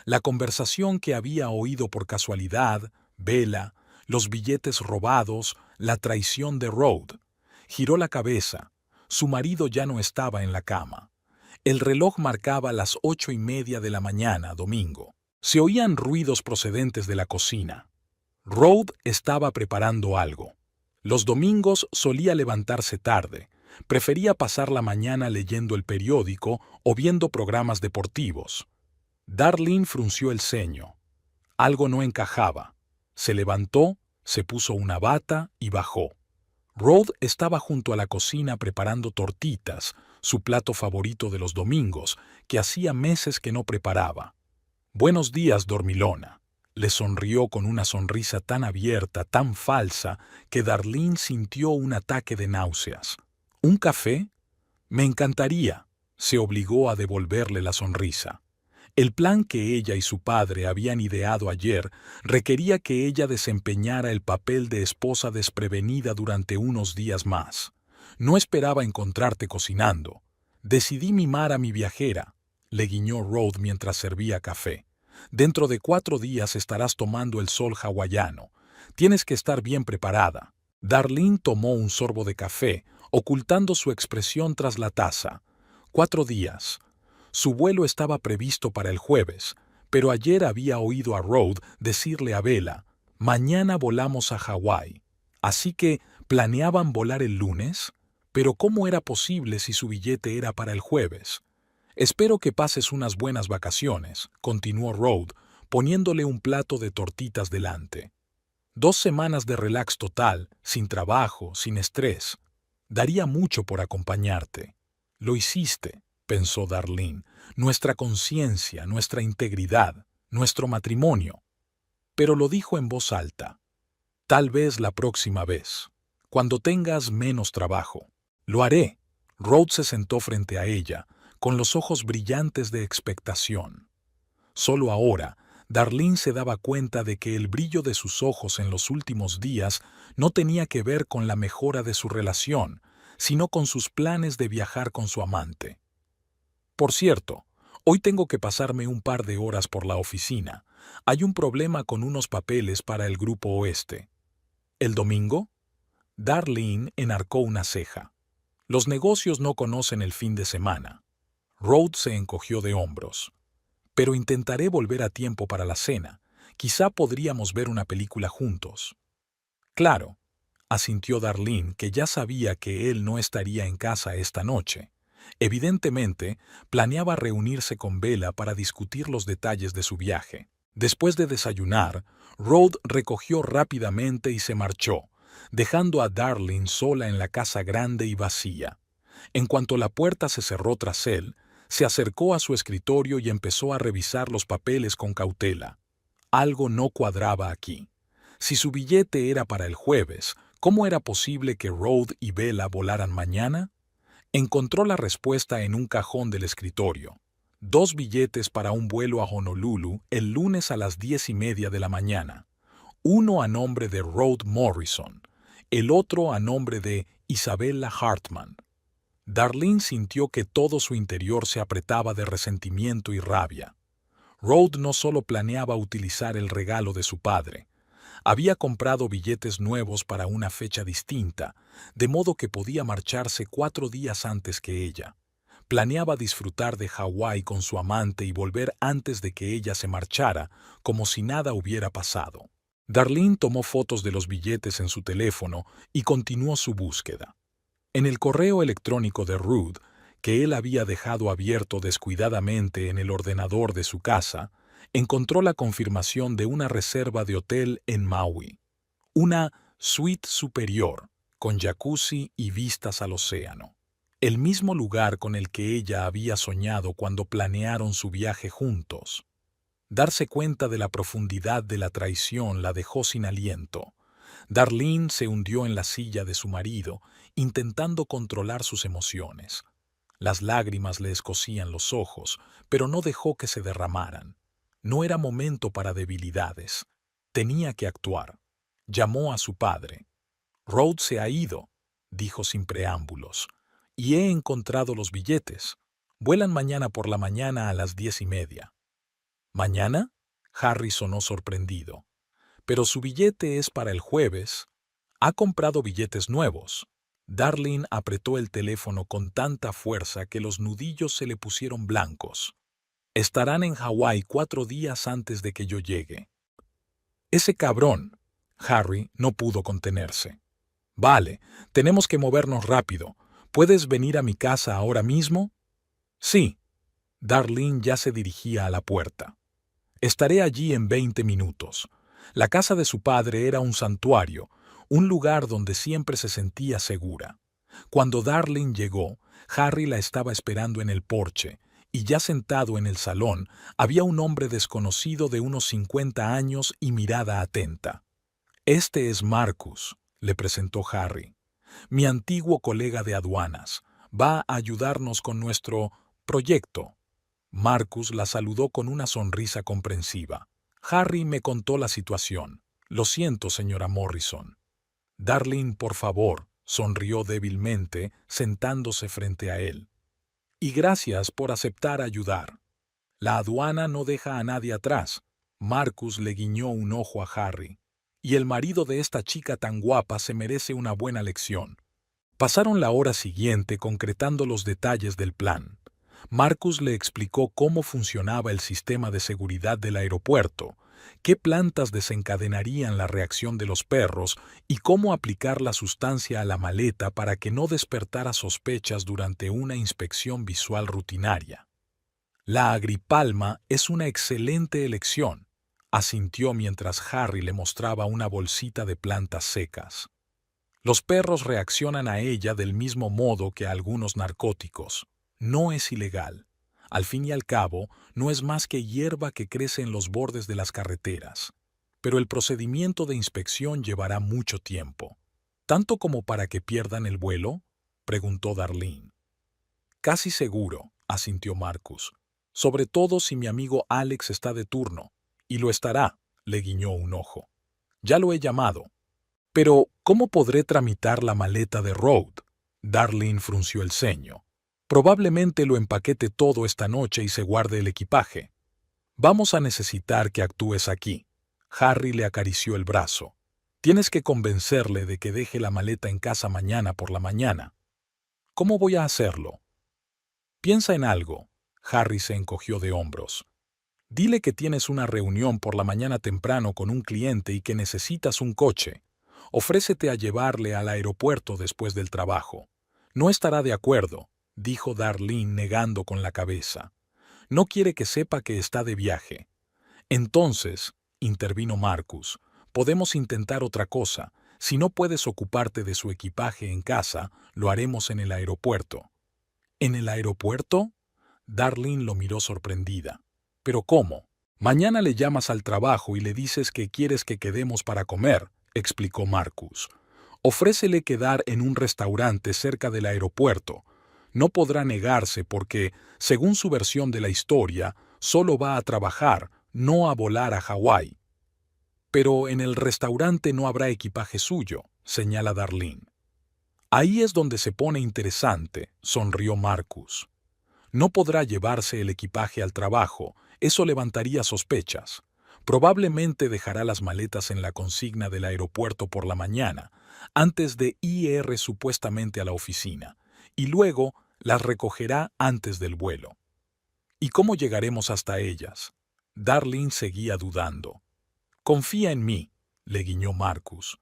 La conversación que había oído por casualidad, Bella, los billetes robados, la traición de Ruth. Giró la cabeza. Su marido ya no estaba en la cama. El reloj marcaba las 8:30 de la mañana, domingo. Se oían ruidos procedentes de la cocina. Ruth estaba preparando algo. Los domingos solía levantarse tarde. Prefería pasar la mañana leyendo el periódico o viendo programas deportivos. Darlene frunció el ceño. Algo no encajaba. Se levantó, se puso una bata y bajó. Ruth estaba junto a la cocina preparando tortitas, su plato favorito de los domingos, que hacía meses que no preparaba. «Buenos días, dormilona», le sonrió con una sonrisa tan abierta, tan falsa, que Darlene sintió un ataque de náuseas. «¿Un café?». «Me encantaría», se obligó a devolverle la sonrisa. El plan que ella y su padre habían ideado ayer requería que ella desempeñara el papel de esposa desprevenida durante unos días más. «No esperaba encontrarte cocinando. Decidí mimar a mi viajera», le guiñó Ruth mientras servía café. «Dentro de 4 días estarás tomando el sol hawaiano. Tienes que estar bien preparada». Darlene tomó un sorbo de café, ocultando su expresión tras la taza. 4 días. Su vuelo estaba previsto para el jueves, pero ayer había oído a Rod decirle a Bella, mañana volamos a Hawái. Así que, ¿planeaban volar el lunes? Pero ¿cómo era posible si su billete era para el jueves? Espero que pases unas buenas vacaciones, continuó Rod, poniéndole un plato de tortitas delante. 2 semanas de relax total, sin trabajo, sin estrés. Daría mucho por acompañarte. Lo hiciste, pensó Darlene, nuestra conciencia, nuestra integridad, nuestro matrimonio. Pero lo dijo en voz alta. Tal vez la próxima vez, cuando tengas menos trabajo. Lo haré. Rod se sentó frente a ella, con los ojos brillantes de expectación. Solo ahora, Darlene se daba cuenta de que el brillo de sus ojos en los últimos días no tenía que ver con la mejora de su relación, sino con sus planes de viajar con su amante. Por cierto, hoy tengo que pasarme un par de horas por la oficina. Hay un problema con unos papeles para el Grupo Oeste. ¿El domingo? Darlene enarcó una ceja. Los negocios no conocen el fin de semana. Rod se encogió de hombros. Pero intentaré volver a tiempo para la cena. Quizá podríamos ver una película juntos. Claro, asintió Darlene, que ya sabía que él no estaría en casa esta noche. Evidentemente, planeaba reunirse con Bella para discutir los detalles de su viaje. Después de desayunar, Rod recogió rápidamente y se marchó, dejando a Darlene sola en la casa grande y vacía. En cuanto la puerta se cerró tras él, se acercó a su escritorio y empezó a revisar los papeles con cautela. Algo no cuadraba aquí. Si su billete era para el jueves, ¿cómo era posible que Rod y Bella volaran mañana? Encontró la respuesta en un cajón del escritorio. 2 billetes para un vuelo a Honolulu el lunes a las 10:30 de la mañana. Uno a nombre de Rod Morrison, el otro a nombre de Isabella Hartman. Darlene sintió que todo su interior se apretaba de resentimiento y rabia. Rod no solo planeaba utilizar el regalo de su padre, había comprado billetes nuevos para una fecha distinta, de modo que podía marcharse 4 días antes que ella. Planeaba disfrutar de Hawái con su amante y volver antes de que ella se marchara, como si nada hubiera pasado. Darlene tomó fotos de los billetes en su teléfono y continuó su búsqueda. En el correo electrónico de Ruth, que él había dejado abierto descuidadamente en el ordenador de su casa, encontró la confirmación de una reserva de hotel en Maui. Una suite superior, con jacuzzi y vistas al océano. El mismo lugar con el que ella había soñado cuando planearon su viaje juntos. Darse cuenta de la profundidad de la traición la dejó sin aliento. Darlene se hundió en la silla de su marido, intentando controlar sus emociones. Las lágrimas le escocían los ojos, pero no dejó que se derramaran. No era momento para debilidades. Tenía que actuar. Llamó a su padre. Rod se ha ido, dijo sin preámbulos, y he encontrado los billetes. Vuelan mañana por la mañana a las 10:30. ¿Mañana? Harry sonó sorprendido. Pero su billete es para el jueves. Ha comprado billetes nuevos. Darlene apretó el teléfono con tanta fuerza que los nudillos se le pusieron blancos. Estarán en Hawái 4 días antes de que yo llegue. Ese cabrón. Harry no pudo contenerse. Vale, tenemos que movernos rápido. ¿Puedes venir a mi casa ahora mismo? Sí. Darlene ya se dirigía a la puerta. Estaré allí en 20 minutos. La casa de su padre era un santuario, un lugar donde siempre se sentía segura. Cuando Darlene llegó, Harry la estaba esperando en el porche, y ya sentado en el salón había un hombre desconocido de unos 50 años y mirada atenta. Este es Marcus, le presentó Harry. Mi antiguo colega de aduanas. Va a ayudarnos con nuestro proyecto. Marcus la saludó con una sonrisa comprensiva. Harry me contó la situación. Lo siento, señora Morrison. Darlene, por favor, sonrió débilmente, sentándose frente a él. Y gracias por aceptar ayudar. La aduana no deja a nadie atrás. Marcus le guiñó un ojo a Harry. Y el marido de esta chica tan guapa se merece una buena lección. Pasaron la hora siguiente concretando los detalles del plan. Marcus le explicó cómo funcionaba el sistema de seguridad del aeropuerto, qué plantas desencadenarían la reacción de los perros y cómo aplicar la sustancia a la maleta para que no despertara sospechas durante una inspección visual rutinaria. La agripalma es una excelente elección, asintió mientras Harry le mostraba una bolsita de plantas secas. Los perros reaccionan a ella del mismo modo que a algunos narcóticos. No es ilegal. Al fin y al cabo, no es más que hierba que crece en los bordes de las carreteras. Pero el procedimiento de inspección llevará mucho tiempo. ¿Tanto como para que pierdan el vuelo?, preguntó Darlene. Casi seguro, asintió Marcus. Sobre todo si mi amigo Alex está de turno. Y lo estará, le guiñó un ojo. Ya lo he llamado. Pero, ¿cómo podré tramitar la maleta de Road? Darlene frunció el ceño. Probablemente lo empaquete todo esta noche y se guarde el equipaje. Vamos a necesitar que actúes aquí. Harry le acarició el brazo. Tienes que convencerle de que deje la maleta en casa mañana por la mañana. ¿Cómo voy a hacerlo? Piensa en algo. Harry se encogió de hombros. Dile que tienes una reunión por la mañana temprano con un cliente y que necesitas un coche. Ofrécete a llevarle al aeropuerto después del trabajo. No estará de acuerdo, dijo Darlene negando con la cabeza. No quiere que sepa que está de viaje. Entonces, intervino Marcus, podemos intentar otra cosa. Si no puedes ocuparte de su equipaje en casa, lo haremos en el aeropuerto. ¿En el aeropuerto? Darlene lo miró sorprendida. ¿Pero cómo? Mañana le llamas al trabajo y le dices que quieres que quedemos para comer, explicó Marcus. Ofrécele quedar en un restaurante cerca del aeropuerto. No podrá negarse porque, según su versión de la historia, solo va a trabajar, no a volar a Hawái. Pero en el restaurante no habrá equipaje suyo, señala Darlene. Ahí es donde se pone interesante, sonrió Marcus. No podrá llevarse el equipaje al trabajo, eso levantaría sospechas. Probablemente dejará las maletas en la consigna del aeropuerto por la mañana, antes de ir supuestamente a la oficina, y luego las recogerá antes del vuelo. ¿Y cómo llegaremos hasta ellas? Darlene seguía dudando. Confía en mí, le guiñó Marcus.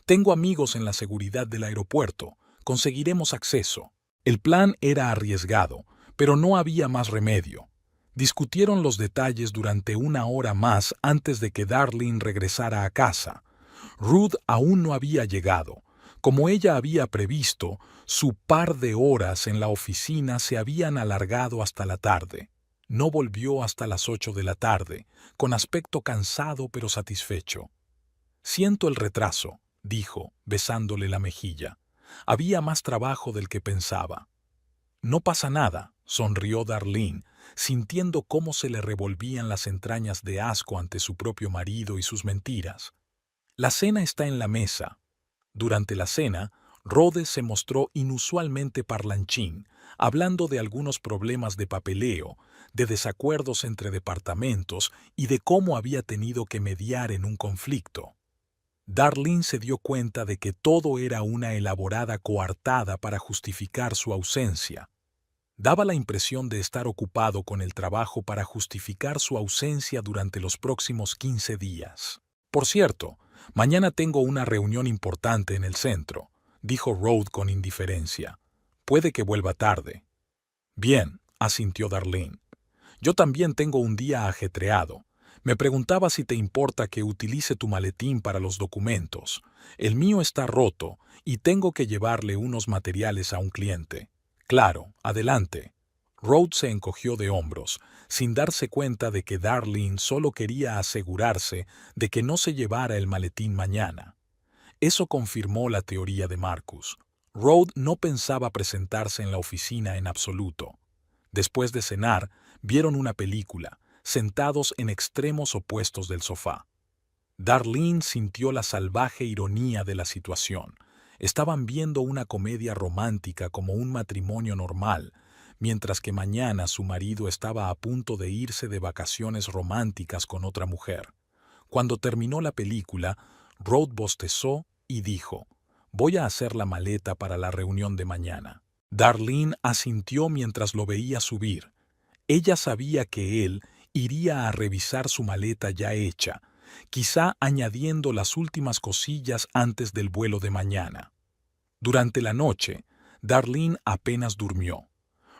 Tengo amigos en la seguridad del aeropuerto. Conseguiremos acceso. El plan era arriesgado, pero no había más remedio. Discutieron los detalles durante una hora más antes de que Darlene regresara a casa. Ruth aún no había llegado. Como ella había previsto, su par de horas en la oficina se habían alargado hasta la tarde. No volvió hasta las 8 de la tarde, con aspecto cansado pero satisfecho. Siento el retraso, dijo, besándole la mejilla. Había más trabajo del que pensaba. No pasa nada, sonrió Darlene, sintiendo cómo se le revolvían las entrañas de asco ante su propio marido y sus mentiras. La cena está en la mesa. Durante la cena, Rhodes se mostró inusualmente parlanchín, hablando de algunos problemas de papeleo, de desacuerdos entre departamentos y de cómo había tenido que mediar en un conflicto. Darlene se dio cuenta de que todo era una elaborada coartada para justificar su ausencia. Daba la impresión de estar ocupado con el trabajo para justificar su ausencia durante los próximos 15 días. Por cierto, mañana tengo una reunión importante en el centro, dijo Rhodes con indiferencia. Puede que vuelva tarde. Bien, asintió Darlene. Yo también tengo un día ajetreado. Me preguntaba si te importa que utilice tu maletín para los documentos. El mío está roto y tengo que llevarle unos materiales a un cliente. Claro, adelante. Rhodes se encogió de hombros, sin darse cuenta de que Darlene solo quería asegurarse de que no se llevara el maletín mañana. Eso confirmó la teoría de Marcus. Rhodes no pensaba presentarse en la oficina en absoluto. Después de cenar, vieron una película, sentados en extremos opuestos del sofá. Darlene sintió la salvaje ironía de la situación. Estaban viendo una comedia romántica como un matrimonio normal, mientras que mañana su marido estaba a punto de irse de vacaciones románticas con otra mujer. Cuando terminó la película, Rhodes bostezó y dijo: «Voy a hacer la maleta para la reunión de mañana». Darlene asintió mientras lo veía subir. Ella sabía que él iría a revisar su maleta ya hecha, quizá añadiendo las últimas cosillas antes del vuelo de mañana. Durante la noche, Darlene apenas durmió.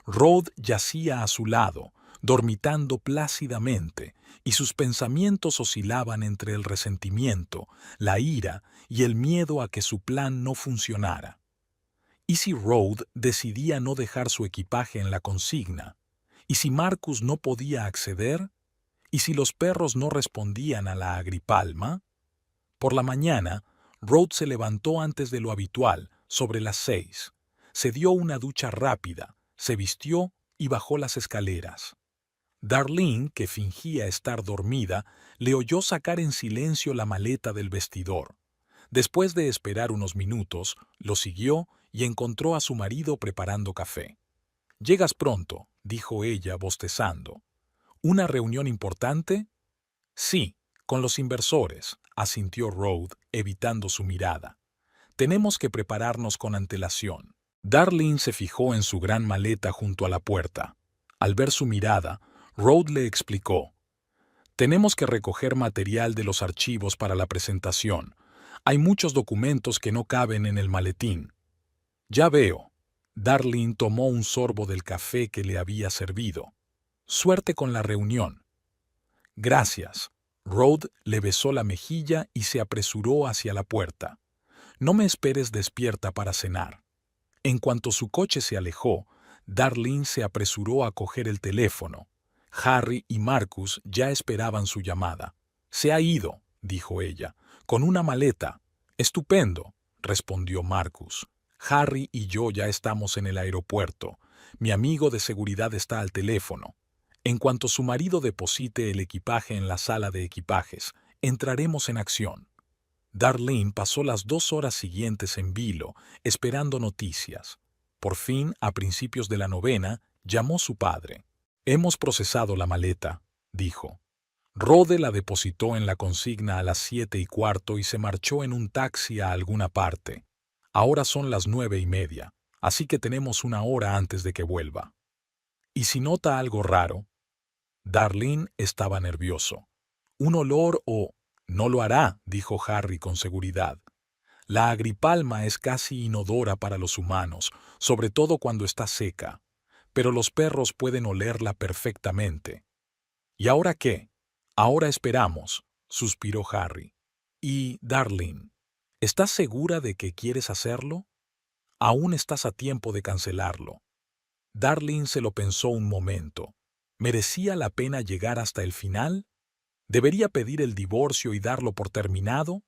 Rod yacía a su lado, dormitando plácidamente, y sus pensamientos oscilaban entre el resentimiento, la ira y el miedo a que su plan no funcionara. ¿Y si Rod decidía no dejar su equipaje en la consigna? ¿Y si Marcus no podía acceder? ¿Y si los perros no respondían a la agripalma? Por la mañana, Rod se levantó antes de lo habitual, sobre las 6. Se dio una ducha rápida, se vistió y bajó las escaleras. Darlene, que fingía estar dormida, le oyó sacar en silencio la maleta del vestidor. Después de esperar unos minutos, lo siguió y encontró a su marido preparando café. «Llegas pronto», dijo ella, bostezando. «¿Una reunión importante?» «Sí, con los inversores», asintió Rod, evitando su mirada. «Tenemos que prepararnos con antelación». Darlene se fijó en su gran maleta junto a la puerta. Al ver su mirada, Rod le explicó. «Tenemos que recoger material de los archivos para la presentación. Hay muchos documentos que no caben en el maletín». «Ya veo». Darlene tomó un sorbo del café que le había servido. «Suerte con la reunión». «Gracias». Rod le besó la mejilla y se apresuró hacia la puerta. «No me esperes despierta para cenar». En cuanto su coche se alejó, Darlene se apresuró a coger el teléfono. Harry y Marcus ya esperaban su llamada. «Se ha ido», dijo ella, «con una maleta». «Estupendo», respondió Marcus. «Harry y yo ya estamos en el aeropuerto. Mi amigo de seguridad está al teléfono. En cuanto su marido deposite el equipaje en la sala de equipajes, entraremos en acción». Darlene pasó las 2 horas siguientes en vilo, esperando noticias. Por fin, a principios de la 9ª, llamó su padre. «Hemos procesado la maleta», dijo. Rode la depositó en la consigna a las 7:15 y se marchó en un taxi a alguna parte. Ahora son las 9:30, así que tenemos 1 hora antes de que vuelva. ¿Y si nota algo raro? Darlene estaba nervioso. ¿Un olor o...? «No lo hará», dijo Harry con seguridad. «La agripalma es casi inodora para los humanos, sobre todo cuando está seca. Pero los perros pueden olerla perfectamente». «¿Y ahora qué?» «Ahora esperamos», suspiró Harry. «Y, Darlene, ¿estás segura de que quieres hacerlo? Aún estás a tiempo de cancelarlo». Darlene se lo pensó un momento. ¿Merecía la pena llegar hasta el final? ¿Debería pedir el divorcio y darlo por terminado?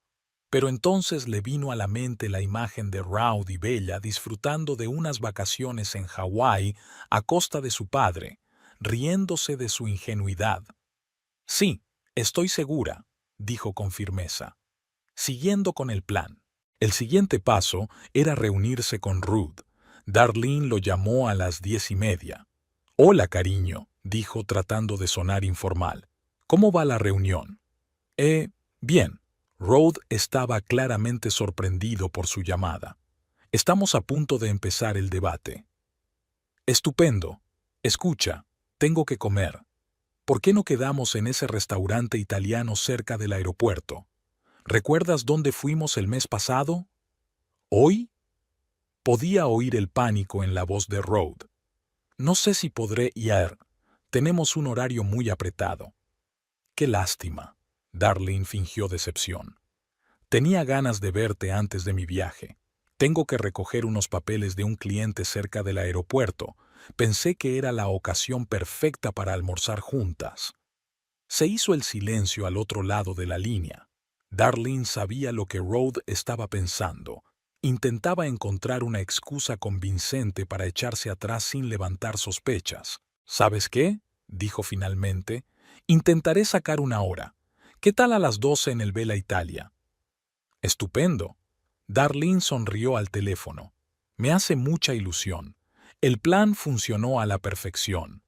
Pero entonces le vino a la mente la imagen de Rod y Bella disfrutando de unas vacaciones en Hawái a costa de su padre, riéndose de su ingenuidad. «Sí, estoy segura», dijo con firmeza. Siguiendo con el plan. El siguiente paso era reunirse con Ruth. Darlene lo llamó a las 10:30. «Hola, cariño», dijo tratando de sonar informal. «¿Cómo va la reunión?» Bien». Rod estaba claramente sorprendido por su llamada. «Estamos a punto de empezar el debate». «Estupendo. Escucha, tengo que comer. ¿Por qué no quedamos en ese restaurante italiano cerca del aeropuerto? ¿Recuerdas dónde fuimos el mes pasado?» «¿Hoy?» Podía oír el pánico en la voz de Rod. «No sé si podré ir. Tenemos un horario muy apretado». «Qué lástima». Darlene fingió decepción. «Tenía ganas de verte antes de mi viaje. Tengo que recoger unos papeles de un cliente cerca del aeropuerto. Pensé que era la ocasión perfecta para almorzar juntas». Se hizo el silencio al otro lado de la línea. Darlene sabía lo que Rod estaba pensando. Intentaba encontrar una excusa convincente para echarse atrás sin levantar sospechas. «¿Sabes qué?», dijo finalmente. «Intentaré sacar 1 hora. ¿Qué tal a las 12 en el Bella Italia?» «Estupendo». Darlene sonrió al teléfono. «Me hace mucha ilusión. El plan funcionó a la perfección».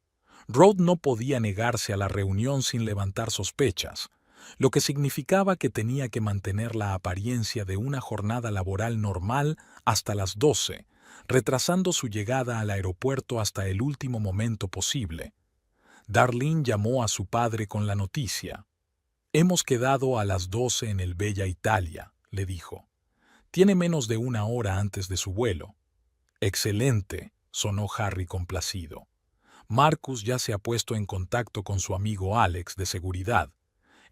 Rod no podía negarse a la reunión sin levantar sospechas, lo que significaba que tenía que mantener la apariencia de una jornada laboral normal hasta las 12, retrasando su llegada al aeropuerto hasta el último momento posible. Darlene llamó a su padre con la noticia. «Hemos quedado a las 12 en el Bella Italia», le dijo. «Tiene menos de una hora antes de su vuelo». «Excelente», sonó Harry complacido. «Marcus ya se ha puesto en contacto con su amigo Alex de seguridad.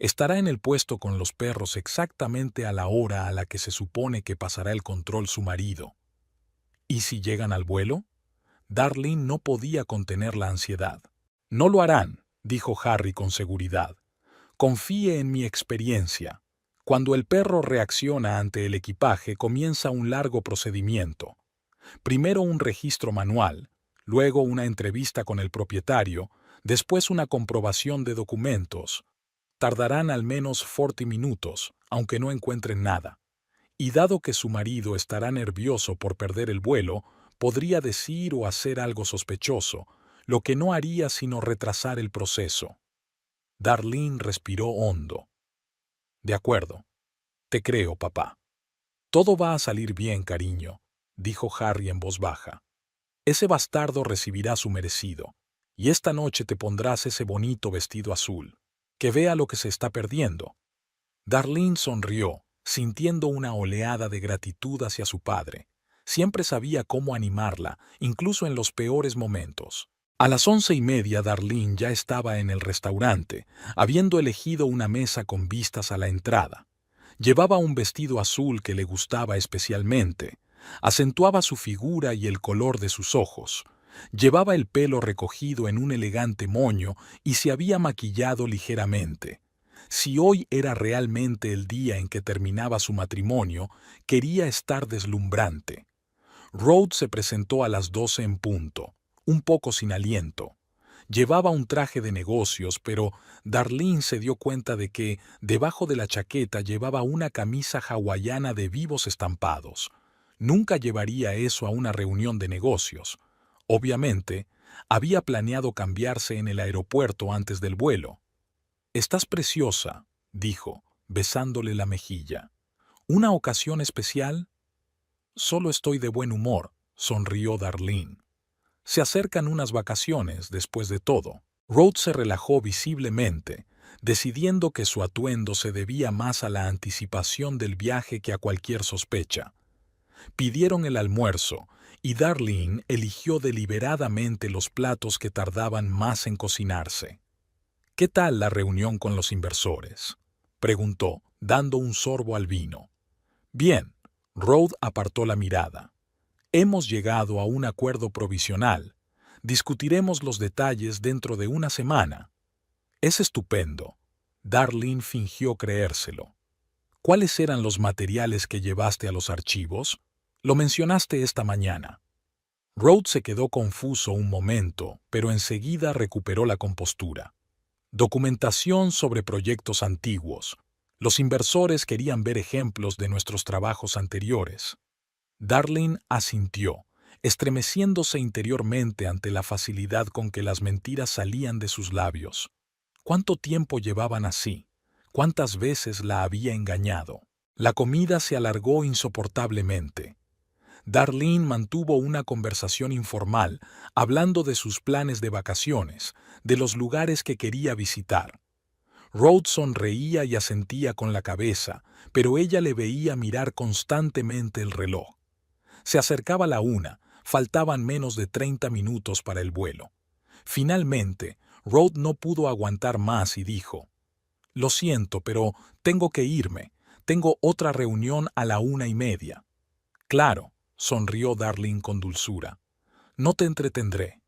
Estará en el puesto con los perros exactamente a la hora a la que se supone que pasará el control su marido». «¿Y si llegan al vuelo?». Darlene no podía contener la ansiedad. «No lo harán», dijo Harry con seguridad. «Confíe en mi experiencia. Cuando el perro reacciona ante el equipaje comienza un largo procedimiento. Primero un registro manual, luego una entrevista con el propietario, después una comprobación de documentos. Tardarán al menos 40 minutos, aunque no encuentren nada. Y dado que su marido estará nervioso por perder el vuelo, podría decir o hacer algo sospechoso, lo que no haría sino retrasar el proceso». Darlene respiró hondo. «De acuerdo. Te creo, papá». «Todo va a salir bien, cariño», dijo Harry en voz baja. «Ese bastardo recibirá su merecido, y esta noche te pondrás ese bonito vestido azul. Que vea lo que se está perdiendo». Darlene sonrió, sintiendo una oleada de gratitud hacia su padre. Siempre sabía cómo animarla, incluso en los peores momentos. A las 11:30 Darlene ya estaba en el restaurante, habiendo elegido una mesa con vistas a la entrada. Llevaba un vestido azul que le gustaba especialmente. Acentuaba su figura y el color de sus ojos. Llevaba el pelo recogido en un elegante moño y se había maquillado ligeramente. Si hoy era realmente el día en que terminaba su matrimonio, quería estar deslumbrante. Rhodes se presentó a las 12 en punto, un poco sin aliento. Llevaba un traje de negocios, pero Darlene se dio cuenta de que, debajo de la chaqueta, llevaba una camisa hawaiana de vivos estampados. Nunca llevaría eso a una reunión de negocios. Obviamente, había planeado cambiarse en el aeropuerto antes del vuelo. «Estás preciosa», dijo, besándole la mejilla. «¿Una ocasión especial?». «Solo estoy de buen humor», sonrió Darlene. «Se acercan unas vacaciones, después de todo». Rhodes se relajó visiblemente, decidiendo que su atuendo se debía más a la anticipación del viaje que a cualquier sospecha. Pidieron el almuerzo, y Darlene eligió deliberadamente los platos que tardaban más en cocinarse. «¿Qué tal la reunión con los inversores?», preguntó, dando un sorbo al vino. «Bien», Rhodes apartó la mirada. «Hemos llegado a un acuerdo provisional. Discutiremos los detalles dentro de una semana». «Es estupendo». Darlene fingió creérselo. «¿Cuáles eran los materiales que llevaste a los archivos? Lo mencionaste esta mañana». Rhodes se quedó confuso un momento, pero enseguida recuperó la compostura. «Documentación sobre proyectos antiguos. Los inversores querían ver ejemplos de nuestros trabajos anteriores». Darlene asintió, estremeciéndose interiormente ante la facilidad con que las mentiras salían de sus labios. ¿Cuánto tiempo llevaban así? ¿Cuántas veces la había engañado? La comida se alargó insoportablemente. Darlene mantuvo una conversación informal, hablando de sus planes de vacaciones, de los lugares que quería visitar. Rhodes sonreía y asentía con la cabeza, pero ella le veía mirar constantemente el reloj. Se acercaba la 1, faltaban menos de 30 minutos para el vuelo. Finalmente, Rhodes no pudo aguantar más y dijo: «Lo siento, pero tengo que irme. Tengo otra reunión a la 1:30». «Claro», sonrió Darlene con dulzura. «No te entretendré».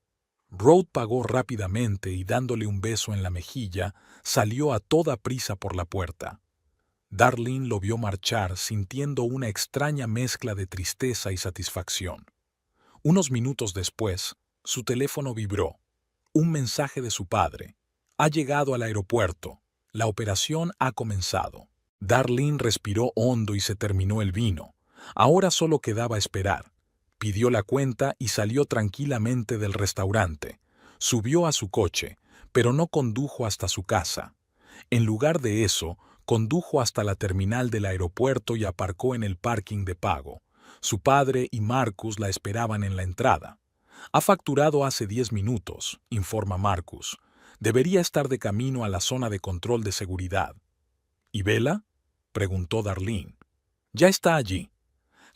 Rhodes pagó rápidamente y dándole un beso en la mejilla, salió a toda prisa por la puerta. Darlene lo vio marchar sintiendo una extraña mezcla de tristeza y satisfacción. Unos minutos después, su teléfono vibró. Un mensaje de su padre. «Ha llegado al aeropuerto. La operación ha comenzado». Darlene respiró hondo y se terminó el vino. Ahora solo quedaba esperar. Pidió la cuenta y salió tranquilamente del restaurante. Subió a su coche, pero no condujo hasta su casa. En lugar de eso, condujo hasta la terminal del aeropuerto y aparcó en el parking de pago. Su padre y Marcus la esperaban en la entrada. «Ha facturado hace 10 minutos», informa Marcus. «Debería estar de camino a la zona de control de seguridad». «¿Y Bella?», preguntó Darlene. «Ya está allí».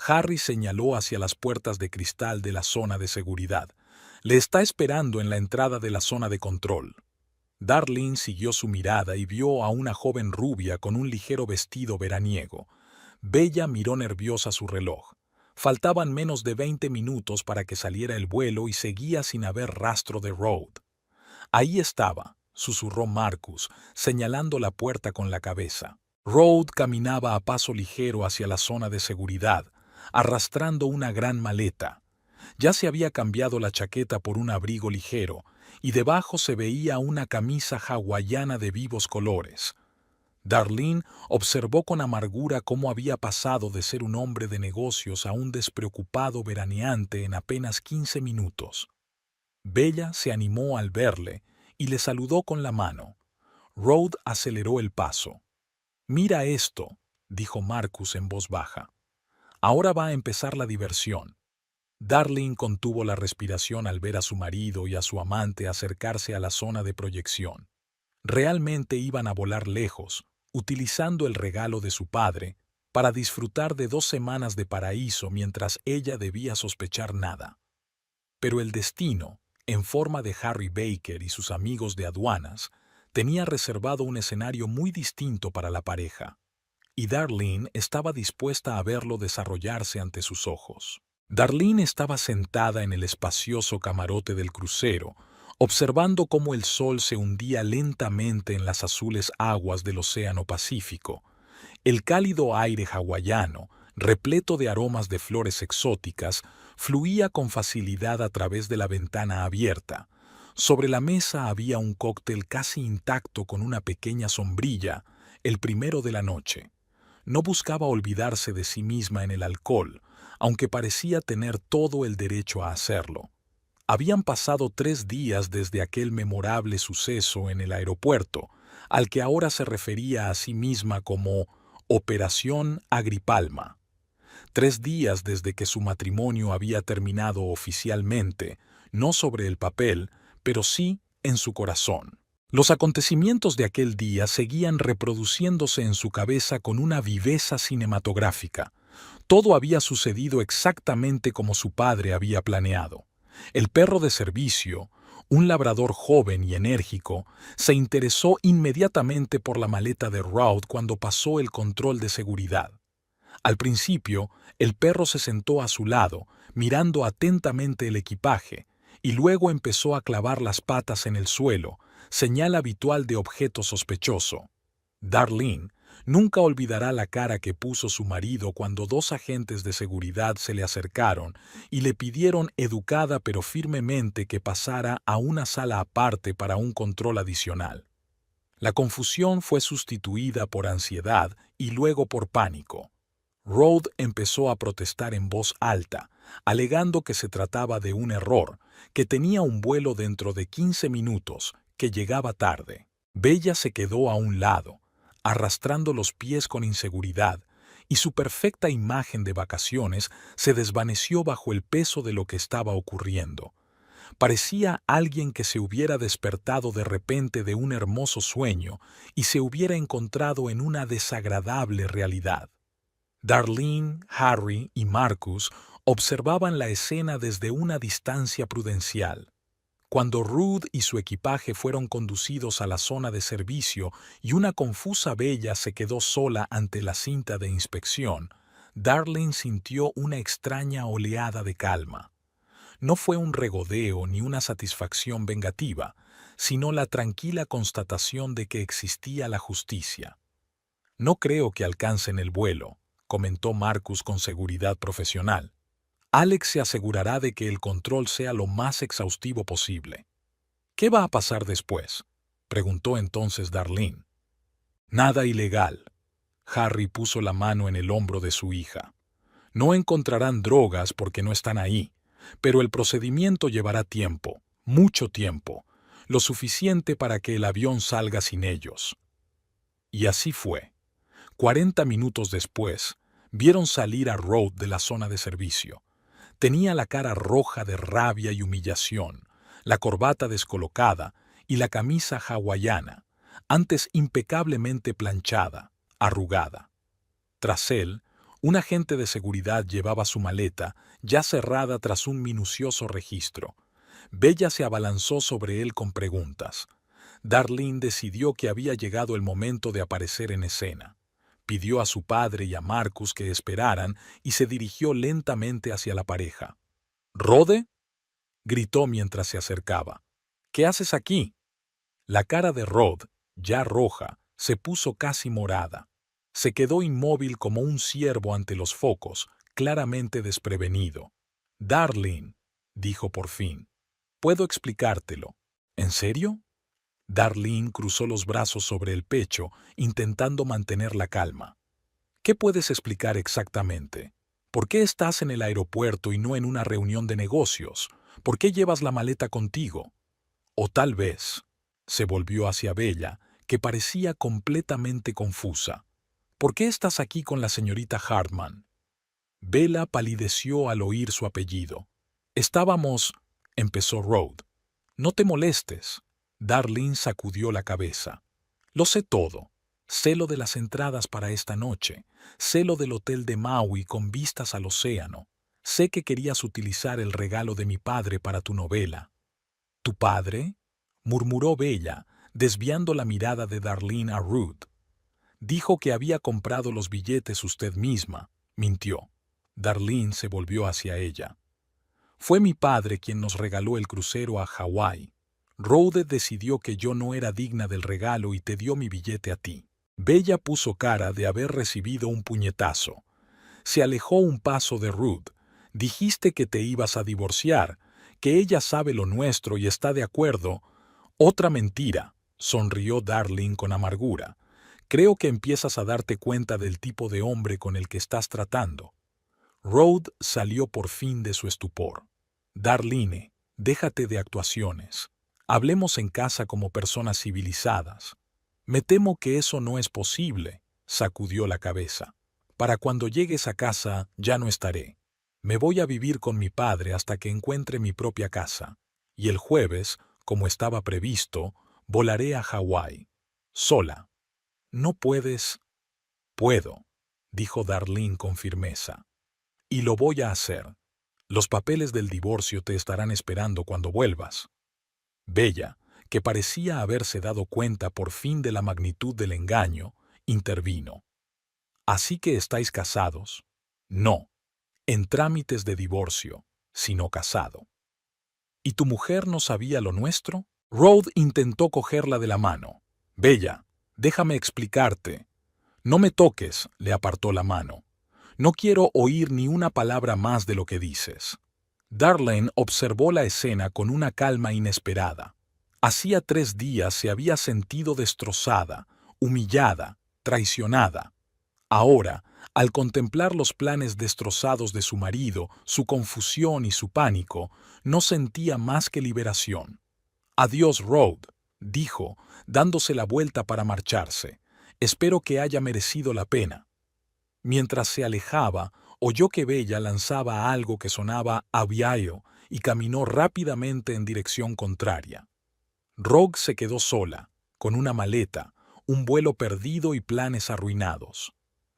Harry señaló hacia las puertas de cristal de la zona de seguridad. «Le está esperando en la entrada de la zona de control». Darlene siguió su mirada y vio a una joven rubia con un ligero vestido veraniego. Bella miró nerviosa su reloj. Faltaban menos de 20 minutos para que saliera el vuelo y seguía sin haber rastro de Road. «Ahí estaba», susurró Marcus, señalando la puerta con la cabeza. Road caminaba a paso ligero hacia la zona de seguridad, arrastrando una gran maleta. Ya se había cambiado la chaqueta por un abrigo ligero, y debajo se veía una camisa hawaiana de vivos colores. Darlene observó con amargura cómo había pasado de ser un hombre de negocios a un despreocupado veraneante en apenas 15 minutos. Bella se animó al verle y le saludó con la mano. Road aceleró el paso. «Mira esto», dijo Marcus en voz baja. «Ahora va a empezar la diversión». Darlene contuvo la respiración al ver a su marido y a su amante acercarse a la zona de proyección. Realmente iban a volar lejos, utilizando el regalo de su padre, para disfrutar de 2 semanas de paraíso mientras ella debía sospechar nada. Pero el destino, en forma de Harry Baker y sus amigos de aduanas, tenía reservado un escenario muy distinto para la pareja, y Darlene estaba dispuesta a verlo desarrollarse ante sus ojos. Darlene estaba sentada en el espacioso camarote del crucero, observando cómo el sol se hundía lentamente en las azules aguas del Océano Pacífico. El cálido aire hawaiano, repleto de aromas de flores exóticas, fluía con facilidad a través de la ventana abierta. Sobre la mesa había un cóctel casi intacto con una pequeña sombrilla, el primero de la noche. No buscaba olvidarse de sí misma en el alcohol, aunque parecía tener todo el derecho a hacerlo. Habían pasado 3 días desde aquel memorable suceso en el aeropuerto, al que ahora se refería a sí misma como Operación Agripalma. 3 días desde que su matrimonio había terminado oficialmente, no sobre el papel, pero sí en su corazón. Los acontecimientos de aquel día seguían reproduciéndose en su cabeza con una viveza cinematográfica. Todo había sucedido exactamente como su padre había planeado. El perro de servicio, un labrador joven y enérgico, se interesó inmediatamente por la maleta de Road cuando pasó el control de seguridad. Al principio, el perro se sentó a su lado, mirando atentamente el equipaje, y luego empezó a clavar las patas en el suelo, señal habitual de objeto sospechoso. Darlene nunca olvidará la cara que puso su marido cuando 2 agentes de seguridad se le acercaron y le pidieron educada pero firmemente que pasara a una sala aparte para un control adicional. La confusión fue sustituida por ansiedad y luego por pánico. Road empezó a protestar en voz alta, alegando que se trataba de un error, que tenía un vuelo dentro de 15 minutos, que llegaba tarde. Bella se quedó a un lado, arrastrando los pies con inseguridad, y su perfecta imagen de vacaciones se desvaneció bajo el peso de lo que estaba ocurriendo. Parecía alguien que se hubiera despertado de repente de un hermoso sueño y se hubiera encontrado en una desagradable realidad. Darlene, Harry y Marcus observaban la escena desde una distancia prudencial. Cuando Ruth y su equipaje fueron conducidos a la zona de servicio y una confusa Bella se quedó sola ante la cinta de inspección, Darlene sintió una extraña oleada de calma. No fue un regodeo ni una satisfacción vengativa, sino la tranquila constatación de que existía la justicia. «No creo que alcancen el vuelo», comentó Marcus con seguridad profesional. «Alex se asegurará de que el control sea lo más exhaustivo posible». «¿Qué va a pasar después?», preguntó entonces Darlene. «Nada ilegal». Harry puso la mano en el hombro de su hija. «No encontrarán drogas porque no están ahí, pero el procedimiento llevará tiempo, mucho tiempo, lo suficiente para que el avión salga sin ellos». Y así fue. 40 minutos después, vieron salir a Rhodes de la zona de servicio. Tenía la cara roja de rabia y humillación, la corbata descolocada y la camisa hawaiana, antes impecablemente planchada, arrugada. Tras él, un agente de seguridad llevaba su maleta, ya cerrada tras un minucioso registro. Bella se abalanzó sobre él con preguntas. Darlene decidió que había llegado el momento de aparecer en escena. Pidió a su padre y a Marcus que esperaran y se dirigió lentamente hacia la pareja. «¿Rode?», gritó mientras se acercaba. «¿Qué haces aquí?». La cara de Rod, ya roja, se puso casi morada. Se quedó inmóvil como un ciervo ante los focos, claramente desprevenido. «Darlene», dijo por fin, «puedo explicártelo». «¿En serio?». Darlene cruzó los brazos sobre el pecho, intentando mantener la calma. «¿Qué puedes explicar exactamente? ¿Por qué estás en el aeropuerto y no en una reunión de negocios? ¿Por qué llevas la maleta contigo? O tal vez…» Se volvió hacia Bella, que parecía completamente confusa. «¿Por qué estás aquí con la señorita Hartman?». Bella palideció al oír su apellido. «Estábamos…», empezó Rhodes. «No te molestes». Darlene sacudió la cabeza. «Lo sé todo. Sé lo de las entradas para esta noche. Sé lo del hotel de Maui con vistas al océano. Sé que querías utilizar el regalo de mi padre para tu novela». «¿Tu padre?», murmuró Bella, desviando la mirada de Darlene a Ruth. «Dijo que había comprado los billetes usted misma», mintió. Darlene se volvió hacia ella. «Fue mi padre quien nos regaló el crucero a Hawái. Rhodes decidió que yo no era digna del regalo y te dio mi billete a ti». Bella puso cara de haber recibido un puñetazo. Se alejó un paso de Ruth. «Dijiste que te ibas a divorciar, que ella sabe lo nuestro y está de acuerdo». «Otra mentira», sonrió Darlene con amargura. «Creo que empiezas a darte cuenta del tipo de hombre con el que estás tratando». Rhodes salió por fin de su estupor. «Darlene, déjate de actuaciones. Hablemos en casa como personas civilizadas». «Me temo que eso no es posible», sacudió la cabeza. «Para cuando llegues a casa ya no estaré. Me voy a vivir con mi padre hasta que encuentre mi propia casa. Y el jueves, como estaba previsto, volaré a Hawái. Sola». «No puedes». «Puedo», dijo Darlene con firmeza. «Y lo voy a hacer. Los papeles del divorcio te estarán esperando cuando vuelvas». Bella, que parecía haberse dado cuenta por fin de la magnitud del engaño, intervino. «¿Así que estáis casados?». «No, en trámites de divorcio, sino casado». «¿Y tu mujer no sabía lo nuestro?». Rhodes intentó cogerla de la mano. «Bella, déjame explicarte». «No me toques», le apartó la mano. «No quiero oír ni una palabra más de lo que dices». Darlene observó la escena con una calma inesperada. Hacía 3 días se había sentido destrozada, humillada, traicionada. Ahora, al contemplar los planes destrozados de su marido, su confusión y su pánico, no sentía más que liberación. «Adiós, Rhodes», dijo, dándose la vuelta para marcharse. «Espero que haya merecido la pena». Mientras se alejaba, oyó que Bella lanzaba algo que sonaba aviayo y caminó rápidamente en dirección contraria. Rhodes se quedó sola, con una maleta, un vuelo perdido y planes arruinados.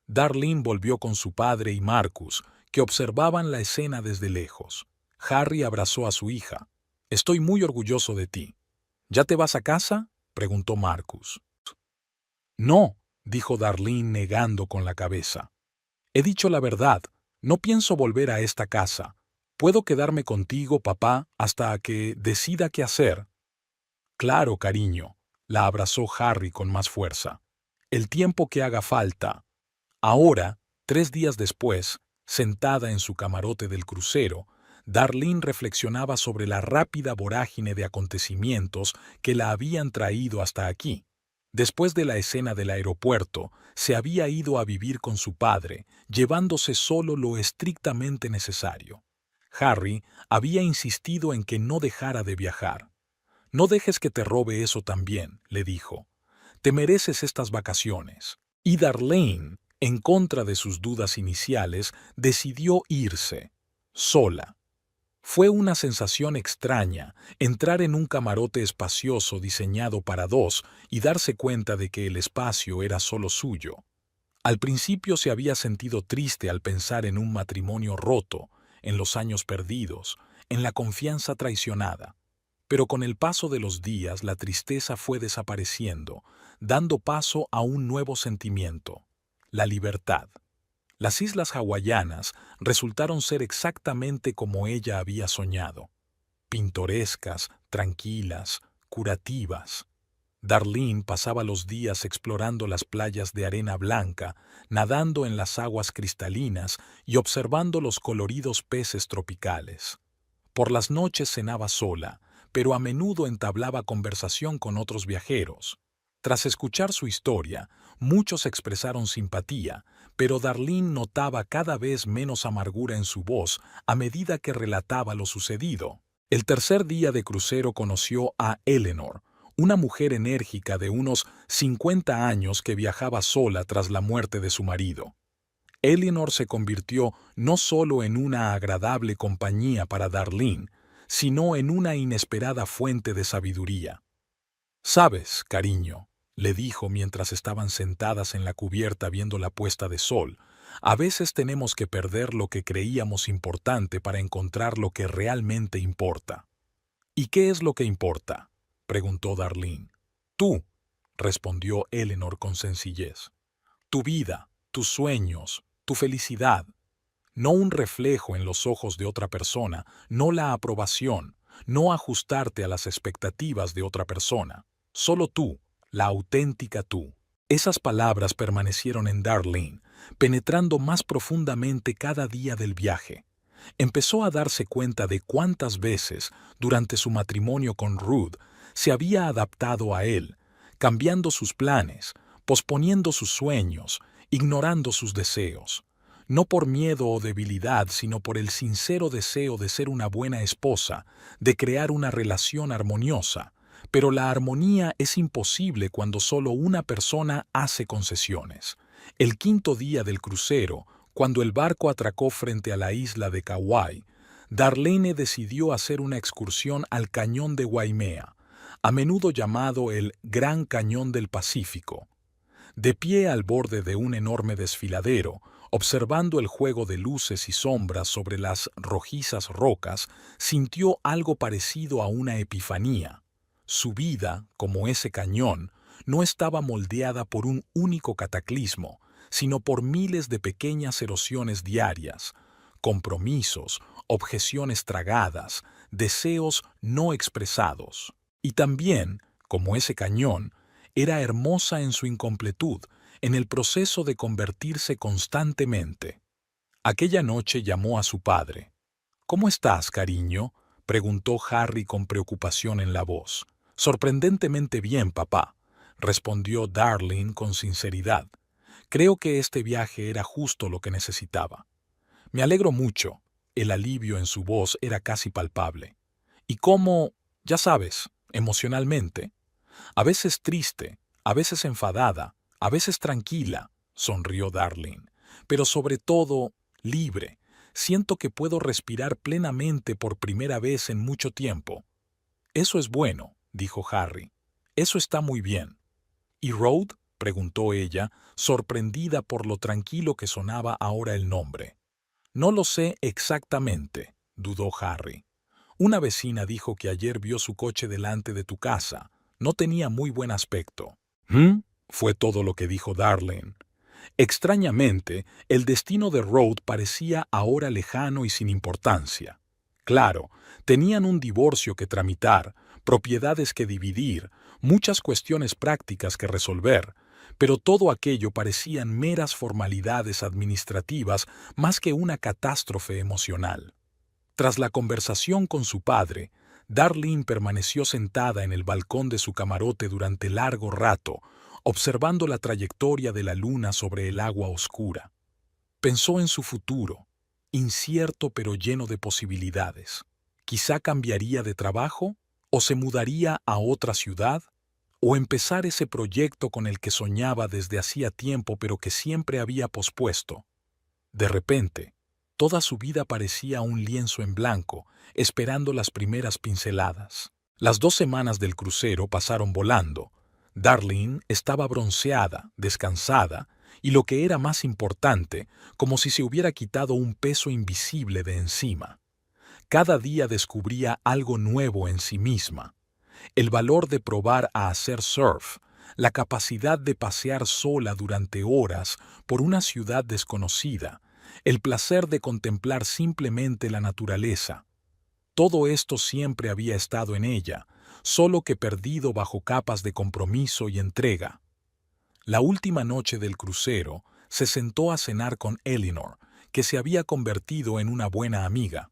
Darlene volvió con su padre y Marcus, que observaban la escena desde lejos. Harry abrazó a su hija. «Estoy muy orgulloso de ti». «¿Ya te vas a casa?», preguntó Marcus. «No», dijo Darlene negando con la cabeza. «He dicho la verdad. No pienso volver a esta casa. Puedo quedarme contigo, papá, hasta que decida qué hacer». «Claro, cariño», la abrazó Harry con más fuerza. «El tiempo que haga falta». Ahora, 3 días después, sentada en su camarote del crucero, Darlene reflexionaba sobre la rápida vorágine de acontecimientos que la habían traído hasta aquí. Después de la escena del aeropuerto, se había ido a vivir con su padre, llevándose solo lo estrictamente necesario. Harry había insistido en que no dejara de viajar. «No dejes que te robe eso también», le dijo. «Te mereces estas vacaciones». Y Darlene, En contra de sus dudas iniciales, decidió irse, sola. Fue una sensación extraña entrar en un camarote espacioso diseñado para dos y darse cuenta de que el espacio era solo suyo. Al principio se había sentido triste al pensar en un matrimonio roto, en los años perdidos, en la confianza traicionada. Pero con el paso de los días la tristeza fue desapareciendo, dando paso a un nuevo sentimiento: la libertad. Las islas hawaianas resultaron ser exactamente como ella había soñado: pintorescas, tranquilas, curativas. Darlene pasaba los días explorando las playas de arena blanca, nadando en las aguas cristalinas y observando los coloridos peces tropicales. Por las noches cenaba sola, pero a menudo entablaba conversación con otros viajeros. Tras escuchar su historia, muchos expresaron simpatía, pero Darlene notaba cada vez menos amargura en su voz a medida que relataba lo sucedido. El tercer día de crucero conoció a Eleanor, una mujer enérgica de unos 50 años que viajaba sola tras la muerte de su marido. Eleanor se convirtió no solo en una agradable compañía para Darlene, sino en una inesperada fuente de sabiduría. «Sabes, cariño», le dijo mientras estaban sentadas en la cubierta viendo la puesta de sol, «a veces tenemos que perder lo que creíamos importante para encontrar lo que realmente importa». «¿Y qué es lo que importa?», preguntó Darlene. «Tú», respondió Eleanor con sencillez. «Tu vida, tus sueños, tu felicidad. No un reflejo en los ojos de otra persona, no la aprobación, no ajustarte a las expectativas de otra persona. Solo tú, la auténtica tú». Esas palabras permanecieron en Darlene, penetrando más profundamente cada día del viaje. Empezó a darse cuenta de cuántas veces, durante su matrimonio con Ruth, se había adaptado a él, cambiando sus planes, posponiendo sus sueños, ignorando sus deseos. No por miedo o debilidad, sino por el sincero deseo de ser una buena esposa, de crear una relación armoniosa. Pero la armonía es imposible cuando solo una persona hace concesiones. El quinto día del crucero, cuando el barco atracó frente a la isla de Kauai, Darlene decidió hacer una excursión al cañón de Waimea, a menudo llamado el Gran Cañón del Pacífico. De pie al borde de un enorme desfiladero, observando el juego de luces y sombras sobre las rojizas rocas, sintió algo parecido a una epifanía. Su vida, como ese cañón, no estaba moldeada por un único cataclismo, sino por miles de pequeñas erosiones diarias, compromisos, objeciones tragadas, deseos no expresados. Y también, como ese cañón, era hermosa en su incompletud, en el proceso de convertirse constantemente. Aquella noche llamó a su padre. «¿Cómo estás, cariño?», preguntó Harry con preocupación en la voz. «Sorprendentemente bien, papá», respondió Darlene con sinceridad. «Creo que este viaje era justo lo que necesitaba». «Me alegro mucho». El alivio en su voz era casi palpable. «¿Y cómo, ya sabes, emocionalmente?» «A veces triste, a veces enfadada, a veces tranquila», sonrió Darlene. «Pero sobre todo, libre. Siento que puedo respirar plenamente por primera vez en mucho tiempo». «Eso es bueno», dijo Harry. «Eso está muy bien». «¿Y Rhoda?», preguntó ella, sorprendida por lo tranquilo que sonaba ahora el nombre. «No lo sé exactamente», dudó Harry. «Una vecina dijo que ayer vio su coche delante de tu casa. No tenía muy buen aspecto». «¿Mm?», fue todo lo que dijo Darlene. Extrañamente, el destino de Rhoda parecía ahora lejano y sin importancia. Claro, tenían un divorcio que tramitar, propiedades que dividir, muchas cuestiones prácticas que resolver, pero todo aquello parecían meras formalidades administrativas más que una catástrofe emocional. Tras la conversación con su padre, Darlene permaneció sentada en el balcón de su camarote durante largo rato, observando la trayectoria de la luna sobre el agua oscura. Pensó en su futuro, incierto pero lleno de posibilidades. Quizá cambiaría de trabajo, o se mudaría a otra ciudad, o empezar ese proyecto con el que soñaba desde hacía tiempo pero que siempre había pospuesto. De repente, toda su vida parecía un lienzo en blanco, esperando las primeras pinceladas. Las 2 semanas del crucero pasaron volando. Darlene estaba bronceada, descansada, y lo que era más importante, como si se hubiera quitado un peso invisible de encima. Cada día descubría algo nuevo en sí misma. El valor de probar a hacer surf, la capacidad de pasear sola durante horas por una ciudad desconocida, el placer de contemplar simplemente la naturaleza. Todo esto siempre había estado en ella, solo que perdido bajo capas de compromiso y entrega. La última noche del crucero, se sentó a cenar con Eleanor, que se había convertido en una buena amiga.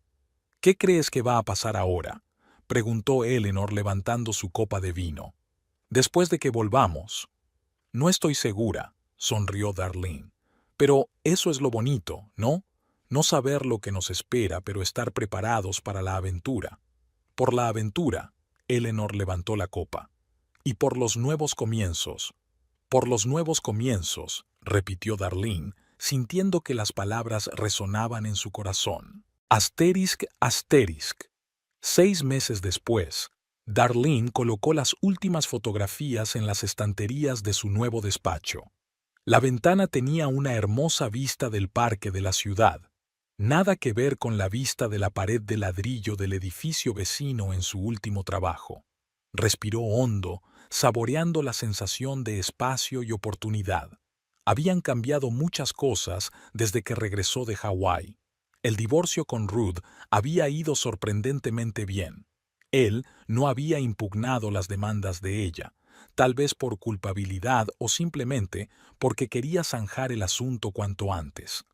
¿Qué crees que va a pasar ahora?, preguntó Eleanor levantando su copa de vino. Después de que volvamos. No estoy segura, sonrió Darlene. Pero eso es lo bonito, ¿no? No saber lo que nos espera, pero estar preparados para la aventura. Por la aventura, Eleanor levantó la copa. Y por los nuevos comienzos. Por los nuevos comienzos, repitió Darlene, sintiendo que las palabras resonaban en su corazón. Asterisk, asterisk. 6 meses después, Darlene colocó las últimas fotografías en las estanterías de su nuevo despacho. La ventana tenía una hermosa vista del parque de la ciudad. Nada que ver con la vista de la pared de ladrillo del edificio vecino en su último trabajo. Respiró hondo, saboreando la sensación de espacio y oportunidad. Habían cambiado muchas cosas desde que regresó de Hawái. El divorcio con Ruth había ido sorprendentemente bien. Él no había impugnado las demandas de ella, tal vez por culpabilidad o simplemente porque quería zanjar el asunto cuanto antes.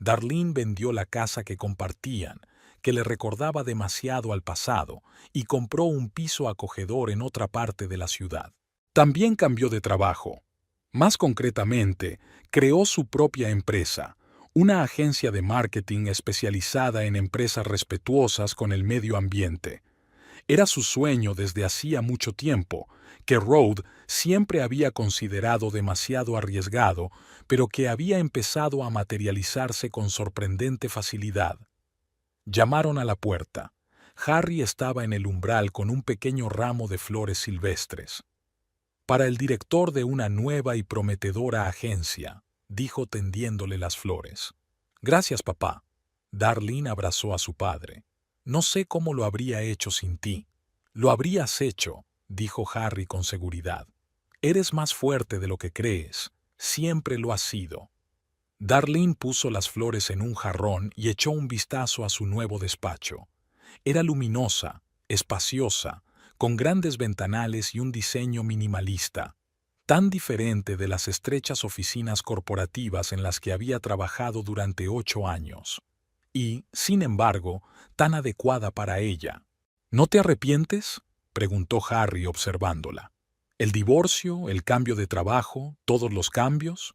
Darlene vendió la casa que compartían, que le recordaba demasiado al pasado, y compró un piso acogedor en otra parte de la ciudad. También cambió de trabajo. Más concretamente, creó su propia empresa, una agencia de marketing especializada en empresas respetuosas con el medio ambiente. Era su sueño desde hacía mucho tiempo, que Rode siempre había considerado demasiado arriesgado, pero que había empezado a materializarse con sorprendente facilidad. Llamaron a la puerta. Harry estaba en el umbral con un pequeño ramo de flores silvestres. Para el director de una nueva y prometedora agencia, dijo tendiéndole las flores. Gracias, papá. Darlene abrazó a su padre. No sé cómo lo habría hecho sin ti. Lo habrías hecho, dijo Harry con seguridad. Eres más fuerte de lo que crees. Siempre lo has sido. Darlene puso las flores en un jarrón y echó un vistazo a su nuevo despacho. Era luminosa, espaciosa, con grandes ventanales y un diseño minimalista, tan diferente de las estrechas oficinas corporativas en las que había trabajado durante 8 años. Y, sin embargo, tan adecuada para ella. ¿No te arrepientes?, preguntó Harry observándola. ¿El divorcio, el cambio de trabajo, todos los cambios?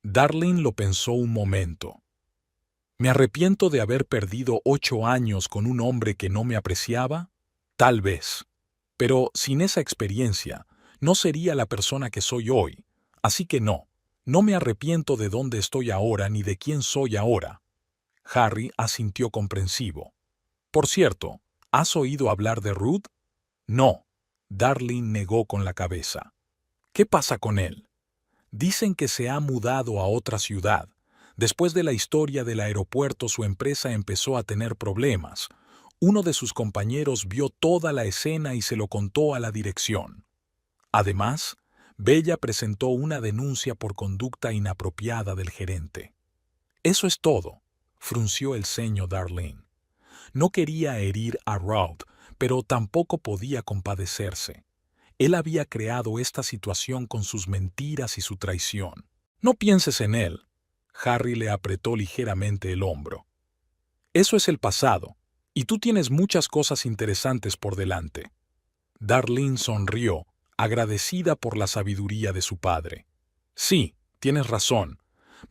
Darlene lo pensó un momento. ¿Me arrepiento de haber perdido 8 años con un hombre que no me apreciaba? Tal vez. Pero sin esa experiencia, no sería la persona que soy hoy. Así que no me arrepiento de dónde estoy ahora ni de quién soy ahora. Harry asintió comprensivo. Por cierto, ¿has oído hablar de Ruth? No. Darlene negó con la cabeza. ¿Qué pasa con él? Dicen que se ha mudado a otra ciudad. Después de la historia del aeropuerto, su empresa empezó a tener problemas. Uno de sus compañeros vio toda la escena y se lo contó a la dirección. Además, Bella presentó una denuncia por conducta inapropiada del gerente. Eso es todo, frunció el ceño Darlene. No quería herir a Ruth, pero tampoco podía compadecerse. Él había creado esta situación con sus mentiras y su traición. No pienses en él. Harry le apretó ligeramente el hombro. Eso es el pasado, y tú tienes muchas cosas interesantes por delante. Darlene sonrió, agradecida por la sabiduría de su padre. Sí, tienes razón.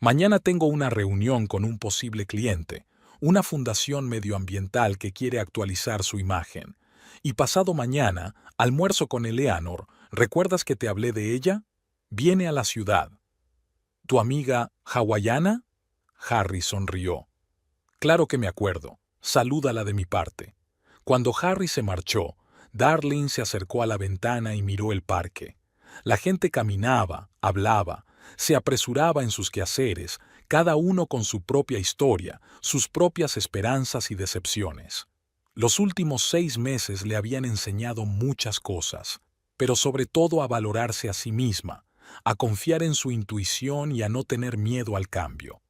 Mañana tengo una reunión con un posible cliente, una fundación medioambiental que quiere actualizar su imagen. Y pasado mañana, almuerzo con Eleanor, ¿Recuerdas que te hablé de ella? Viene a la ciudad. ¿Tu amiga hawaiana? Harry sonrió. Claro que me acuerdo. Salúdala de mi parte. Cuando Harry se marchó, Darlene se acercó a la ventana y miró el parque. La gente caminaba, hablaba, se apresuraba en sus quehaceres, cada uno con su propia historia, sus propias esperanzas y decepciones. Los últimos 6 meses le habían enseñado muchas cosas, pero sobre todo a valorarse a sí misma, a confiar en su intuición y a no tener miedo al cambio.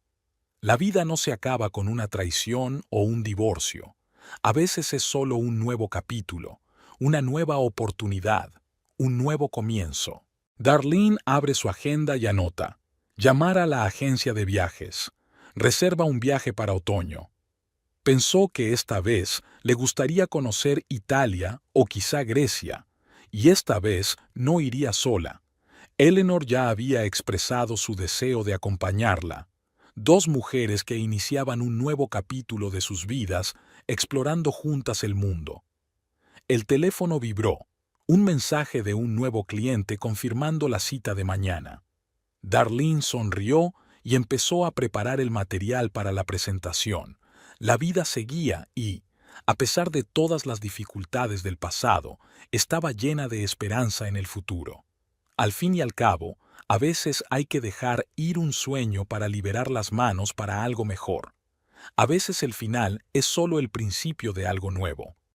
La vida no se acaba con una traición o un divorcio. A veces es solo un nuevo capítulo, una nueva oportunidad, un nuevo comienzo. Darlene abre su agenda y anota: llamar a la agencia de viajes. Reserva un viaje para otoño. Pensó que esta vez le gustaría conocer Italia o quizá Grecia, y esta vez no iría sola. Eleanor ya había expresado su deseo de acompañarla. 2 mujeres que iniciaban un nuevo capítulo de sus vidas, explorando juntas el mundo. El teléfono vibró. Un mensaje de un nuevo cliente confirmando la cita de mañana. Darlene sonrió y empezó a preparar el material para la presentación. La vida seguía y, a pesar de todas las dificultades del pasado, estaba llena de esperanza en el futuro. Al fin y al cabo, a veces hay que dejar ir un sueño para liberar las manos para algo mejor. A veces el final es solo el principio de algo nuevo.